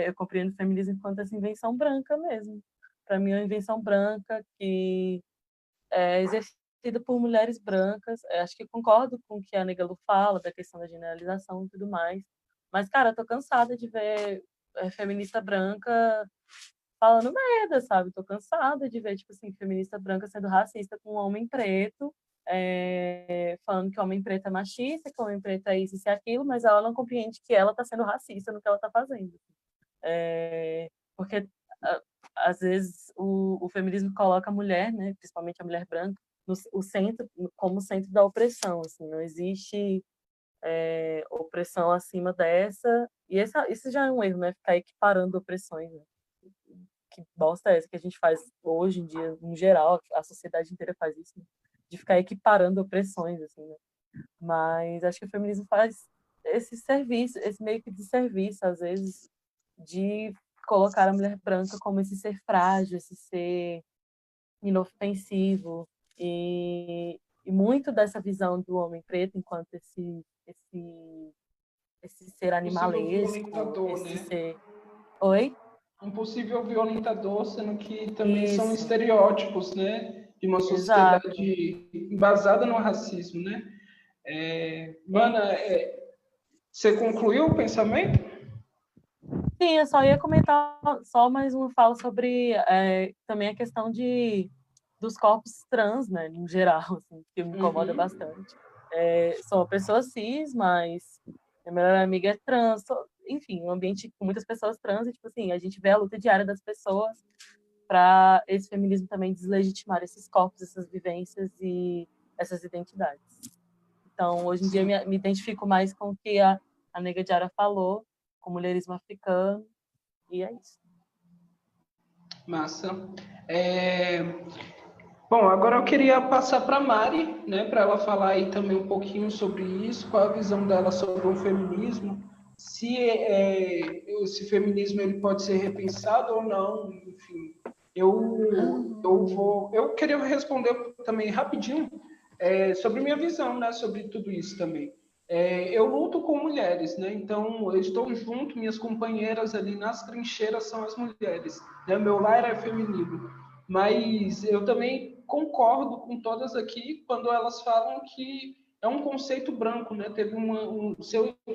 Speaker 5: eu compreendo o feminismo enquanto essa invenção branca mesmo. Para mim é uma invenção branca que é exercida por mulheres brancas. Acho que concordo com o que a Nega Lu fala, da questão da generalização e tudo mais. Mas, cara, eu tô cansada de ver feminista branca falando merda, sabe? Tô cansada de ver, tipo assim, feminista branca sendo racista com um homem preto, falando que o homem preto é machista, que o homem preto é isso e aquilo, mas ela não compreende que ela tá sendo racista no que ela tá fazendo. Porque às vezes o feminismo coloca a mulher, né, principalmente a mulher branca, o centro, como centro da opressão, assim, não existe opressão acima dessa, e isso já é um erro, né, ficar equiparando opressões, né? Que bosta é essa que a gente faz hoje em dia, no geral, a sociedade inteira faz isso, né? De ficar equiparando opressões, assim, né? Mas acho que o feminismo faz esse serviço, esse meio que de serviço, às vezes, de colocar a mulher branca como esse ser frágil, esse ser inofensivo, e muito dessa visão do homem preto enquanto esse ser
Speaker 1: Possível
Speaker 5: animalesco,
Speaker 1: violentador,
Speaker 5: esse
Speaker 1: né?
Speaker 5: ser... Oi?
Speaker 1: Um possível violentador, sendo que também são
Speaker 5: Isso,
Speaker 1: estereótipos, né? De uma
Speaker 5: exato.
Speaker 1: sociedade embasada no racismo, né? Mana, você concluiu o pensamento?
Speaker 5: Sim, eu só ia comentar só mais uma fala sobre também a questão dos corpos trans, né, em geral, assim, que me incomoda
Speaker 1: Uhum.
Speaker 5: bastante. Sou uma pessoa cis, mas minha melhor amiga é trans, enfim, um ambiente com muitas pessoas trans, e, tipo assim, a gente vê a luta diária das pessoas para esse feminismo também deslegitimar esses corpos, essas vivências e essas identidades. Então, hoje em dia,
Speaker 1: Sim.
Speaker 5: me identifico mais com o que a Nega Diara falou, com o mulherismo africano, e é isso.
Speaker 1: Massa. Bom, agora eu queria passar para a Mari, né, para ela falar aí também um pouquinho sobre isso, qual a visão dela sobre o feminismo, se esse feminismo ele pode ser repensado ou não, enfim. Eu queria responder também rapidinho sobre minha visão, né, sobre tudo isso também. Eu luto com mulheres, né? Então eu estou junto, minhas companheiras ali nas trincheiras são as mulheres, né? Meu lar é feminino. Mas eu também concordo com todas aqui quando elas falam que é um conceito branco, né? Teve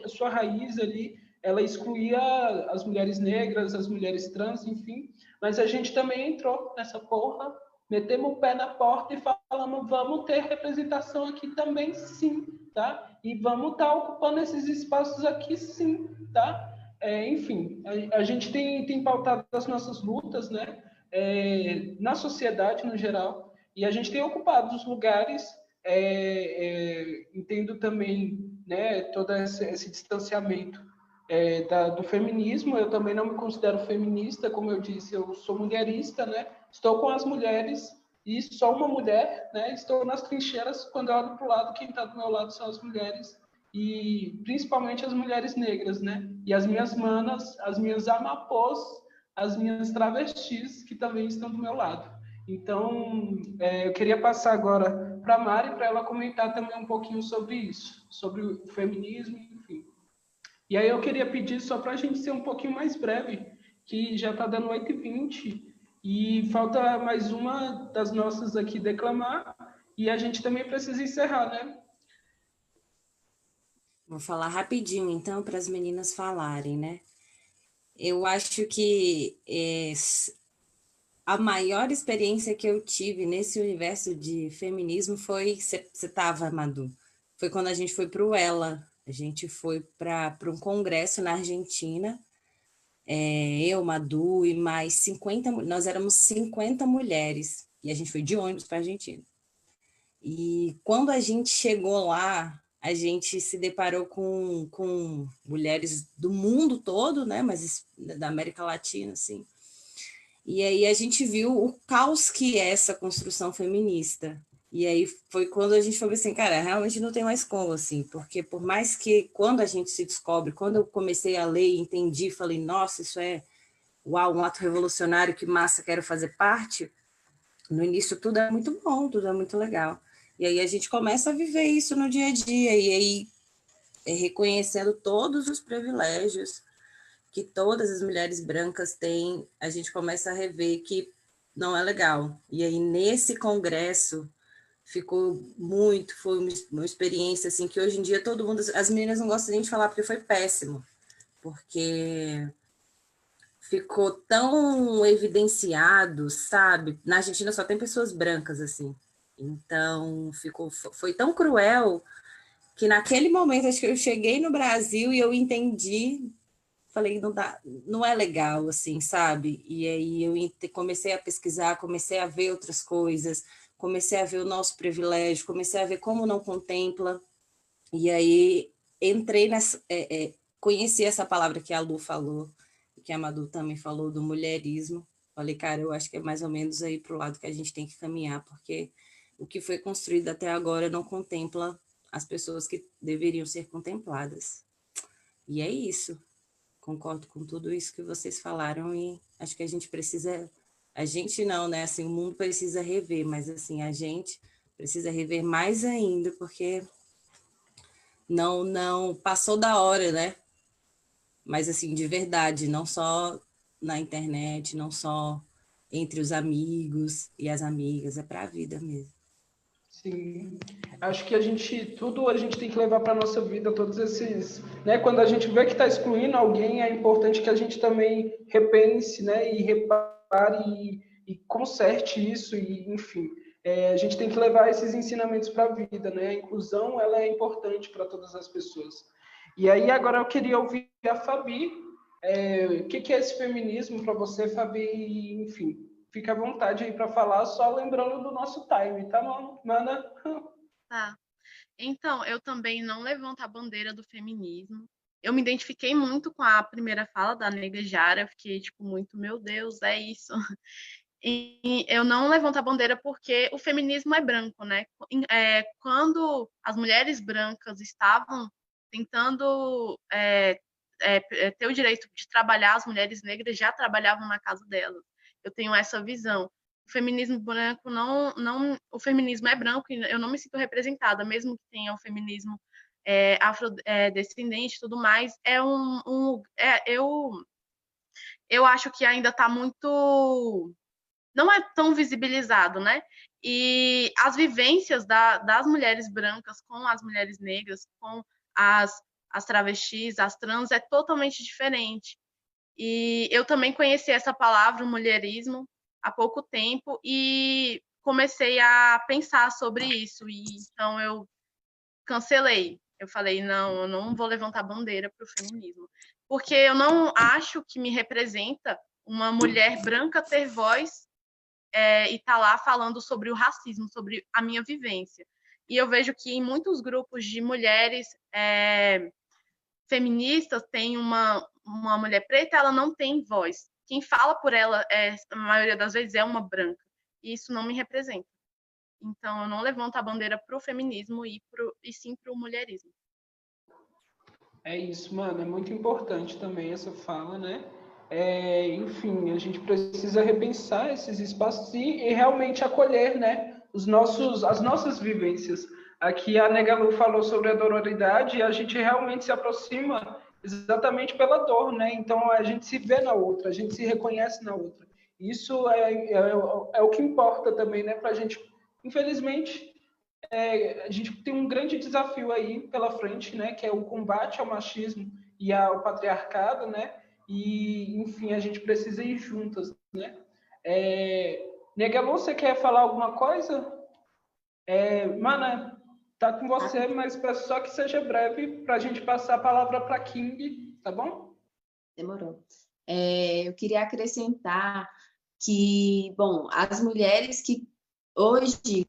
Speaker 1: sua raiz ali, ela excluía as mulheres negras, as mulheres trans, enfim. Mas a gente também entrou nessa porra, metemos o pé na porta e falamos, vamos ter representação aqui também, sim, tá? E vamos estar ocupando esses espaços aqui, sim, tá? Enfim, a gente tem pautado as nossas lutas, né? Na sociedade no geral, e a gente tem ocupado os lugares, entendo também, né, todo esse distanciamento do feminismo. Eu também não me considero feminista, como eu disse, eu sou mulherista, né? Estou com as mulheres e sou uma mulher, né? Estou nas trincheiras, quando eu olho para o lado, quem está do meu lado são as mulheres, e principalmente as mulheres negras, né? E as minhas manas, as minhas amapós, as minhas travestis, que também estão do meu lado. Então, eu queria passar agora para a Mari, para ela comentar também um pouquinho sobre isso, sobre o feminismo, enfim. E aí eu queria pedir, só para a gente ser um pouquinho mais breve, que já está dando 8h20 e falta mais uma das nossas aqui declamar e a gente também precisa encerrar, né?
Speaker 2: Vou falar rapidinho, então, para as meninas falarem, né? Eu acho que a maior experiência que eu tive nesse universo de feminismo foi... Você estava, Madu? Foi quando a gente foi para o ELA. A gente foi para um congresso na Argentina. Eu, Madu e mais 50... Nós éramos 50 mulheres. E a gente foi de ônibus para a Argentina. E quando a gente chegou lá, a gente se deparou com mulheres do mundo todo, né? Mas da América Latina, assim. E aí a gente viu o caos que é essa construção feminista. E aí foi quando a gente falou assim, cara, realmente não tem mais como, assim, porque por mais que quando a gente se descobre, quando eu comecei a ler e entendi, falei, nossa, isso é, uau, um ato revolucionário, que massa, quero fazer parte, no início tudo é muito bom, tudo é muito legal. E aí a gente começa a viver isso no dia a dia, e aí reconhecendo todos os privilégios que todas as mulheres brancas têm, a gente começa a rever que não é legal. E aí nesse congresso ficou muito, foi uma experiência assim que hoje em dia todo mundo, as meninas não gostam nem de falar porque foi péssimo, porque ficou tão evidenciado, sabe? Na Argentina só tem pessoas brancas assim. Então foi tão cruel que naquele momento acho que eu cheguei no Brasil e eu entendi, falei, não dá, não é legal assim, sabe? E aí eu comecei a pesquisar, comecei a ver outras coisas, comecei a ver o nosso privilégio, comecei a ver como não contempla, e aí entrei nessa, conheci essa palavra que a Lu falou, que a Madu também falou, do mulherismo. Falei, cara, eu acho que é mais ou menos aí para o lado que a gente tem que caminhar, porque o que foi construído até agora não contempla as pessoas que deveriam ser contempladas. E é isso. Concordo com tudo isso que vocês falaram e acho que a gente precisa... A gente não, né? Assim, o mundo precisa rever, mas assim, a gente precisa rever mais ainda, porque não passou da hora, né? Mas assim, de verdade, não só na internet, não só entre os amigos e as amigas, é para a vida mesmo.
Speaker 1: Sim, acho que a gente tem que levar para a nossa vida, todos esses, né? Quando a gente vê que está excluindo alguém, é importante que a gente também repense, né? E repare e conserte isso, e enfim, a gente tem que levar esses ensinamentos para a vida, né? A inclusão, ela é importante para todas as pessoas. E aí agora eu queria ouvir a Fabi, o que é esse feminismo para você, Fabi, enfim. Fica à vontade aí para falar, só lembrando do nosso time, tá bom, mana?
Speaker 6: Tá. Então, eu também não levanto a bandeira do feminismo. Eu me identifiquei muito com a primeira fala da Nega Jara, fiquei tipo muito, meu Deus, é isso. E eu não levanto a bandeira porque o feminismo é branco, né? Quando as mulheres brancas estavam tentando ter o direito de trabalhar, as mulheres negras já trabalhavam na casa delas. Eu tenho essa visão. O feminismo branco o feminismo é branco e eu não me sinto representada, mesmo que tenha o feminismo afrodescendente e tudo mais. Eu acho que ainda está muito, não é tão visibilizado, né? E as vivências das mulheres brancas com as mulheres negras, com as travestis, as trans, é totalmente diferente. E eu também conheci essa palavra, mulherismo, há pouco tempo e comecei a pensar sobre isso. E então eu cancelei. Eu falei, não, eu não vou levantar bandeira para o feminismo. Porque eu não acho que me representa uma mulher branca ter voz e estar lá falando sobre o racismo, sobre a minha vivência. E eu vejo que em muitos grupos de mulheres feministas tem uma mulher preta, ela não tem voz. Quem fala por ela, a maioria das vezes, é uma branca. E isso não me representa. Então, eu não levanto a bandeira para o feminismo e sim para o mulherismo.
Speaker 1: É isso, mano. É muito importante também essa fala, né? Enfim, a gente precisa repensar esses espaços e realmente acolher, né? As nossas vivências. Aqui a Nega Lu falou sobre a dororidade e a gente realmente se aproxima exatamente pela dor, né? Então a gente se vê na outra, a gente se reconhece na outra. Isso é o que importa também, né? Para a gente, infelizmente, a gente tem um grande desafio aí pela frente, né? Que é o combate ao machismo e ao patriarcado, né? E, enfim, a gente precisa ir juntas, né? Nega, você quer falar alguma coisa? Mana, tá com você, mas peço só que seja breve para a gente passar a palavra para King, tá bom?
Speaker 4: Demorou. Eu queria acrescentar que, bom, as mulheres que hoje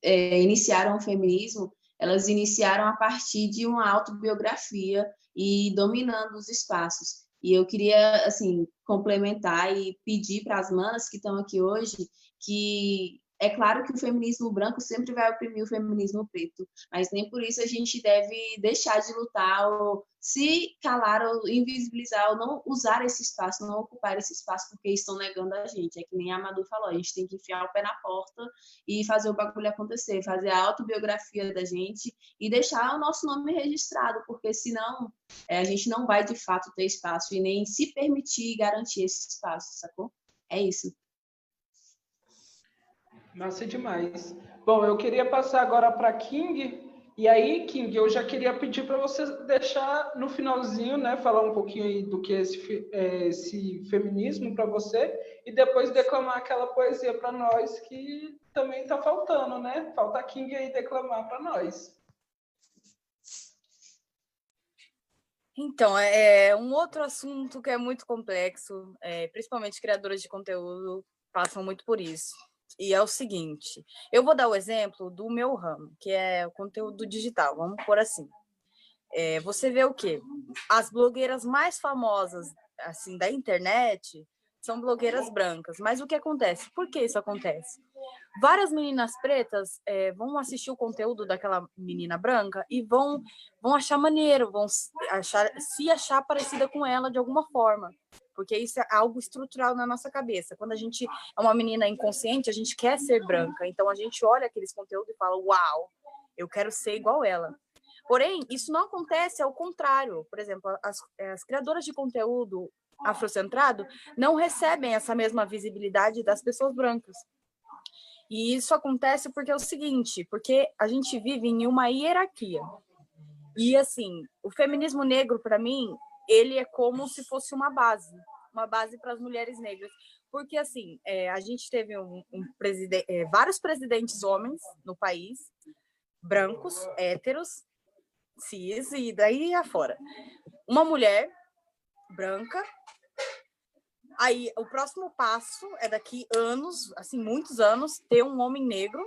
Speaker 4: iniciaram o feminismo, elas iniciaram a partir de uma autobiografia e dominando os espaços. E eu queria, assim, complementar e pedir para as manas que estão aqui hoje que é claro que o feminismo branco sempre vai oprimir o feminismo preto, mas nem por isso a gente deve deixar de lutar ou se calar ou invisibilizar ou não usar esse espaço, não ocupar esse espaço porque estão negando a gente. É que nem a Madu falou, a gente tem que enfiar o pé na porta e fazer o bagulho acontecer, fazer a autobiografia da gente e deixar o nosso nome registrado, porque senão a gente não vai de fato ter espaço e nem se permitir garantir esse espaço, sacou? É isso.
Speaker 1: Massa demais. Bom, eu queria passar agora para King. E aí, King, eu já queria pedir para você deixar no finalzinho, né, falar um pouquinho aí do que é esse feminismo para você e depois declamar aquela poesia para nós que também está faltando, né? Falta a King aí declamar para nós.
Speaker 7: Então, é um outro assunto que é muito complexo, principalmente criadoras de conteúdo passam muito por isso. E é o seguinte, eu vou dar o exemplo do meu ramo, que é o conteúdo digital, vamos por assim. Você vê o quê? As blogueiras mais famosas assim da internet são blogueiras brancas. Mas o que acontece? Por que isso acontece? Várias meninas pretas vão assistir o conteúdo daquela menina branca e vão achar maneiro, vão se achar parecida com ela de alguma forma. Porque isso é algo estrutural na nossa cabeça. Quando a gente é uma menina inconsciente, a gente quer ser branca. Então, a gente olha aqueles conteúdos e fala, uau, eu quero ser igual ela. Porém, isso não acontece ao contrário. Por exemplo, as criadoras de conteúdo afrocentrado não recebem essa mesma visibilidade das pessoas brancas. E isso acontece porque é o seguinte, porque a gente vive em uma hierarquia. E, assim, o feminismo negro, para mim, ele é como se fosse uma base para as mulheres negras. Porque, assim, a gente teve vários presidentes homens no país, brancos, héteros, cis e daí afora. Uma mulher branca. Aí, o próximo passo é daqui anos, assim, muitos anos, ter um homem negro.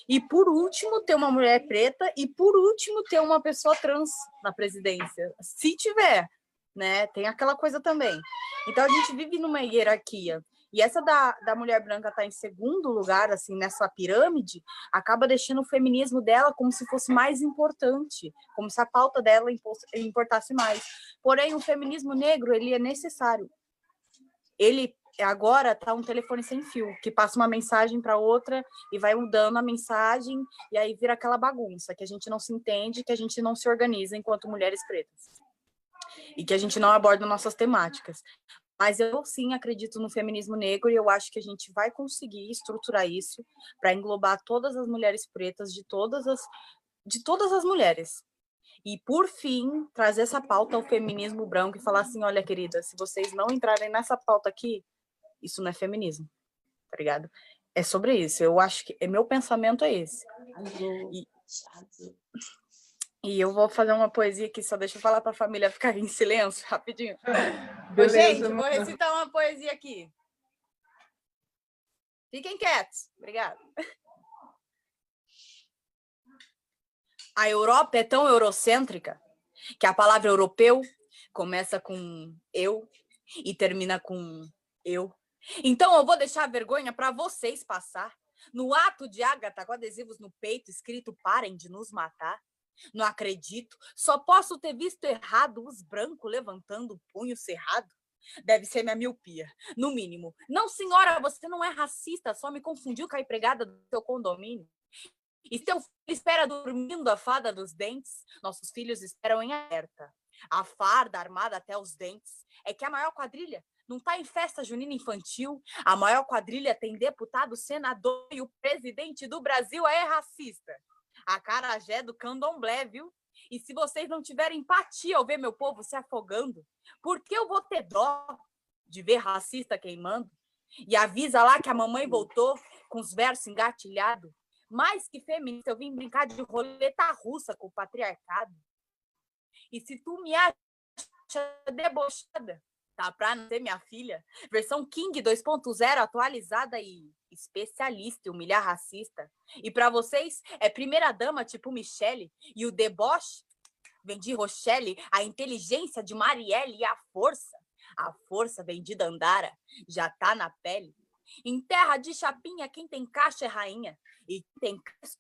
Speaker 7: E, por último, ter uma mulher preta. E, por último, ter uma pessoa trans na presidência. Se tiver, né? Tem aquela coisa também. Então, a gente vive numa hierarquia. E essa da mulher branca estar em segundo lugar, assim, nessa pirâmide, acaba deixando o feminismo dela como se fosse mais importante, como se a pauta dela importasse mais. Porém, o feminismo negro, ele é necessário. Ele agora está um telefone sem fio, que passa uma mensagem para outra e vai mudando a mensagem, e aí vira aquela bagunça, que a gente não se entende, que a gente não se organiza enquanto mulheres pretas. E que a gente não aborda nossas temáticas. Mas eu, sim, acredito no feminismo negro e eu acho que a gente vai conseguir estruturar isso para englobar todas as mulheres pretas de todas as mulheres. E, por fim, trazer essa pauta ao feminismo branco e falar assim, olha, querida, se vocês não entrarem nessa pauta aqui, isso não é feminismo, tá ligado? É sobre isso. Eu acho que meu pensamento é esse. E eu vou fazer uma poesia aqui, só deixa eu falar para a família ficar em silêncio, rapidinho.
Speaker 1: Beleza,
Speaker 7: gente, vou recitar uma poesia aqui. Fiquem quietos. Obrigada. A Europa é tão eurocêntrica que a palavra europeu começa com eu e termina com eu. Então eu vou deixar a vergonha para vocês passar. No ato de Ágata, com adesivos no peito, escrito parem de nos matar. Não acredito, só posso ter visto errado os brancos levantando o punho cerrado. Deve ser minha miopia, no mínimo. Não, senhora, você não é racista, só me confundiu com a empregada do seu condomínio. E seu filho espera dormindo a fada dos dentes, nossos filhos esperam em alerta. a farda armada até os dentes. É que a maior quadrilha não tá em festa junina infantil. A maior quadrilha tem deputado, senador e o presidente do Brasil é racista. A acarajé do candomblé, viu? E se vocês não tiverem empatia ao ver meu povo se afogando, por que eu vou ter dó de ver racista queimando? E avisa lá que a mamãe voltou com os versos engatilhados. Mais que feminista, eu vim brincar de roleta russa com o patriarcado. E se tu me acha debochada, tá pra não ser minha filha, versão King 2.0 atualizada e especialista em humilhar racista. E pra vocês é primeira dama tipo Michele, e o deboche vem de Rochelle, a inteligência de Marielle e a força vem de Dandara, já tá na pele. Em terra de chapinha, quem tem caixa é rainha, e quem tem caixa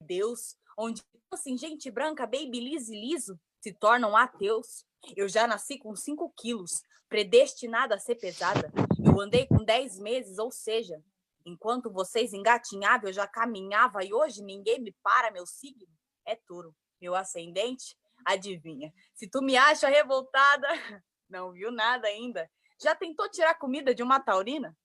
Speaker 7: é Deus, onde assim, gente branca, babyliss e liso, se tornam ateus. Eu já nasci com 5 quilos, predestinada a ser pesada. Eu andei com 10 meses, ou seja, enquanto vocês engatinhavam, eu já caminhava, e hoje ninguém me para, meu signo é touro. Meu ascendente, adivinha. Se tu me acha revoltada, não viu nada ainda. Já tentou tirar comida de uma taurina?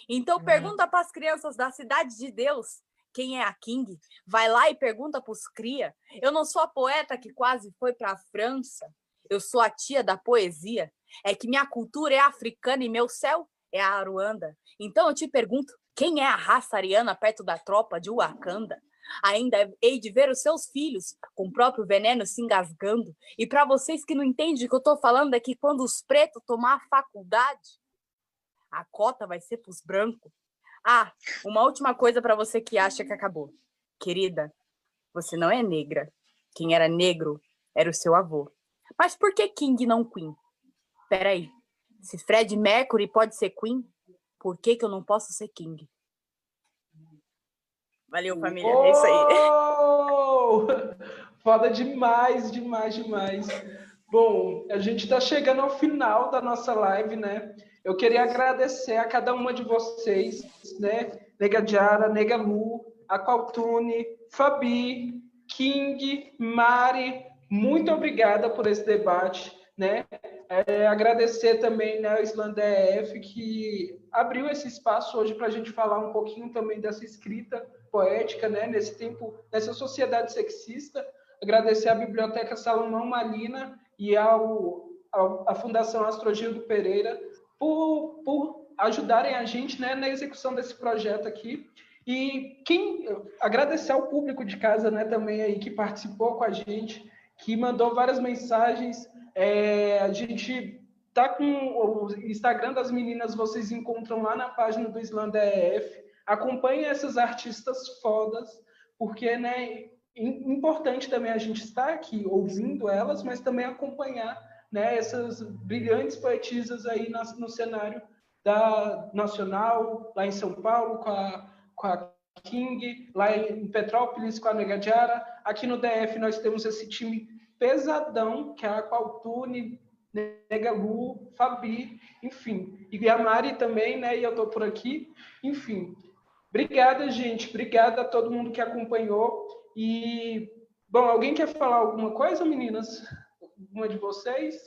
Speaker 7: Então pergunta para as crianças da Cidade de Deus quem é a King. Vai lá e pergunta para os cria. Eu não sou a poeta que quase foi para a França. Eu sou a tia da poesia. É que minha cultura é africana e meu céu é a Aruanda. Então eu te pergunto, quem é a raça ariana perto da tropa de Wakanda? Ainda hei de ver os seus filhos com o próprio veneno se engasgando. E para vocês que não entendem o que eu tô falando é que quando os pretos tomar a faculdade, a cota vai ser pros brancos. Ah, uma última coisa para você que acha que acabou. Querida, você não é negra. Quem era negro era o seu avô. Mas por que King não Queen? Peraí, se Fred Mercury pode ser Queen, por que eu não posso ser King? Valeu, família. É isso aí.
Speaker 1: Foda demais, demais, demais. Bom, a gente está chegando ao final da nossa live, né? Eu queria agradecer a cada uma de vocês, né? Nega Diara, Nega Lu, Aqualtune, Fabi, King, Mari, muito obrigada por esse debate, né? Agradecer também, né, ao Slam DF, que abriu esse espaço hoje para a gente falar um pouquinho também dessa escrita poética, né, nesse tempo, nessa sociedade sexista. Agradecer à Biblioteca Salomão Malina e à Fundação Astrogildo Pereira por ajudarem a gente, né, na execução desse projeto aqui. E agradecer ao público de casa, né, também aí que participou com a gente, que mandou várias mensagens. A gente tá com o Instagram das meninas, vocês encontram lá na página do Slam DF. Acompanhem essas artistas fodas, porque, né, importante também a gente estar aqui ouvindo elas, mas também acompanhar, né, essas brilhantes poetisas aí no cenário nacional, lá em São Paulo, com a King, lá em Petrópolis, com a Nega Diara. Aqui no DF nós temos esse time pesadão, que é a Aqualtune, Nega Lu, Fabi, enfim. E a Mari também, né? E eu tô por aqui. Enfim. Obrigada, gente. Obrigada a todo mundo que acompanhou. E, bom, alguém quer falar alguma coisa, meninas? Uma de vocês?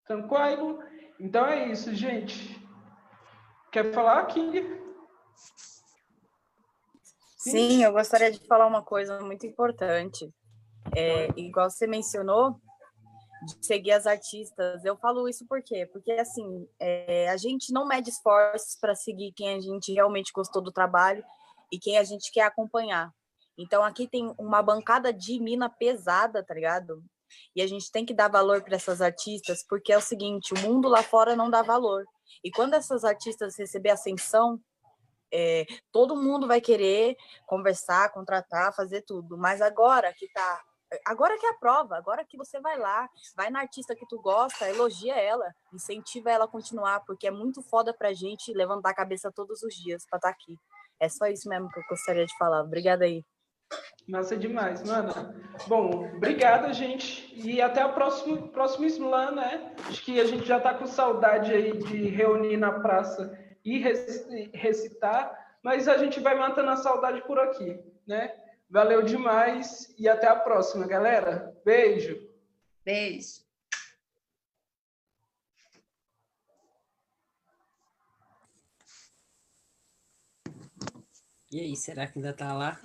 Speaker 1: Tranquilo? Então é isso, gente. Quer falar, King?
Speaker 7: Sim, eu gostaria de falar uma coisa muito importante. Igual você mencionou, de seguir as artistas. Eu falo isso por quê? Porque, assim, a gente não mede esforços para seguir quem a gente realmente gostou do trabalho e quem a gente quer acompanhar. Então, aqui tem uma bancada de mina pesada, tá ligado? E a gente tem que dar valor para essas artistas, porque é o seguinte, o mundo lá fora não dá valor. E quando essas artistas receber ascensão, todo mundo vai querer conversar, contratar, fazer tudo. Mas agora que é a prova, agora que você vai lá, vai na artista que tu gosta, elogia ela, incentiva ela a continuar, porque é muito foda pra gente levantar a cabeça todos os dias pra estar aqui. É só isso mesmo que eu gostaria de falar. Obrigada aí.
Speaker 1: Nossa, demais, mano. Bom, obrigado, gente. E até o próximo Slam, né? Acho que a gente já tá com saudade aí de reunir na praça e recitar, mas a gente vai matando a saudade por aqui, né? Valeu demais e até a próxima, galera. Beijo.
Speaker 4: Beijo.
Speaker 2: E aí, será que ainda tá lá?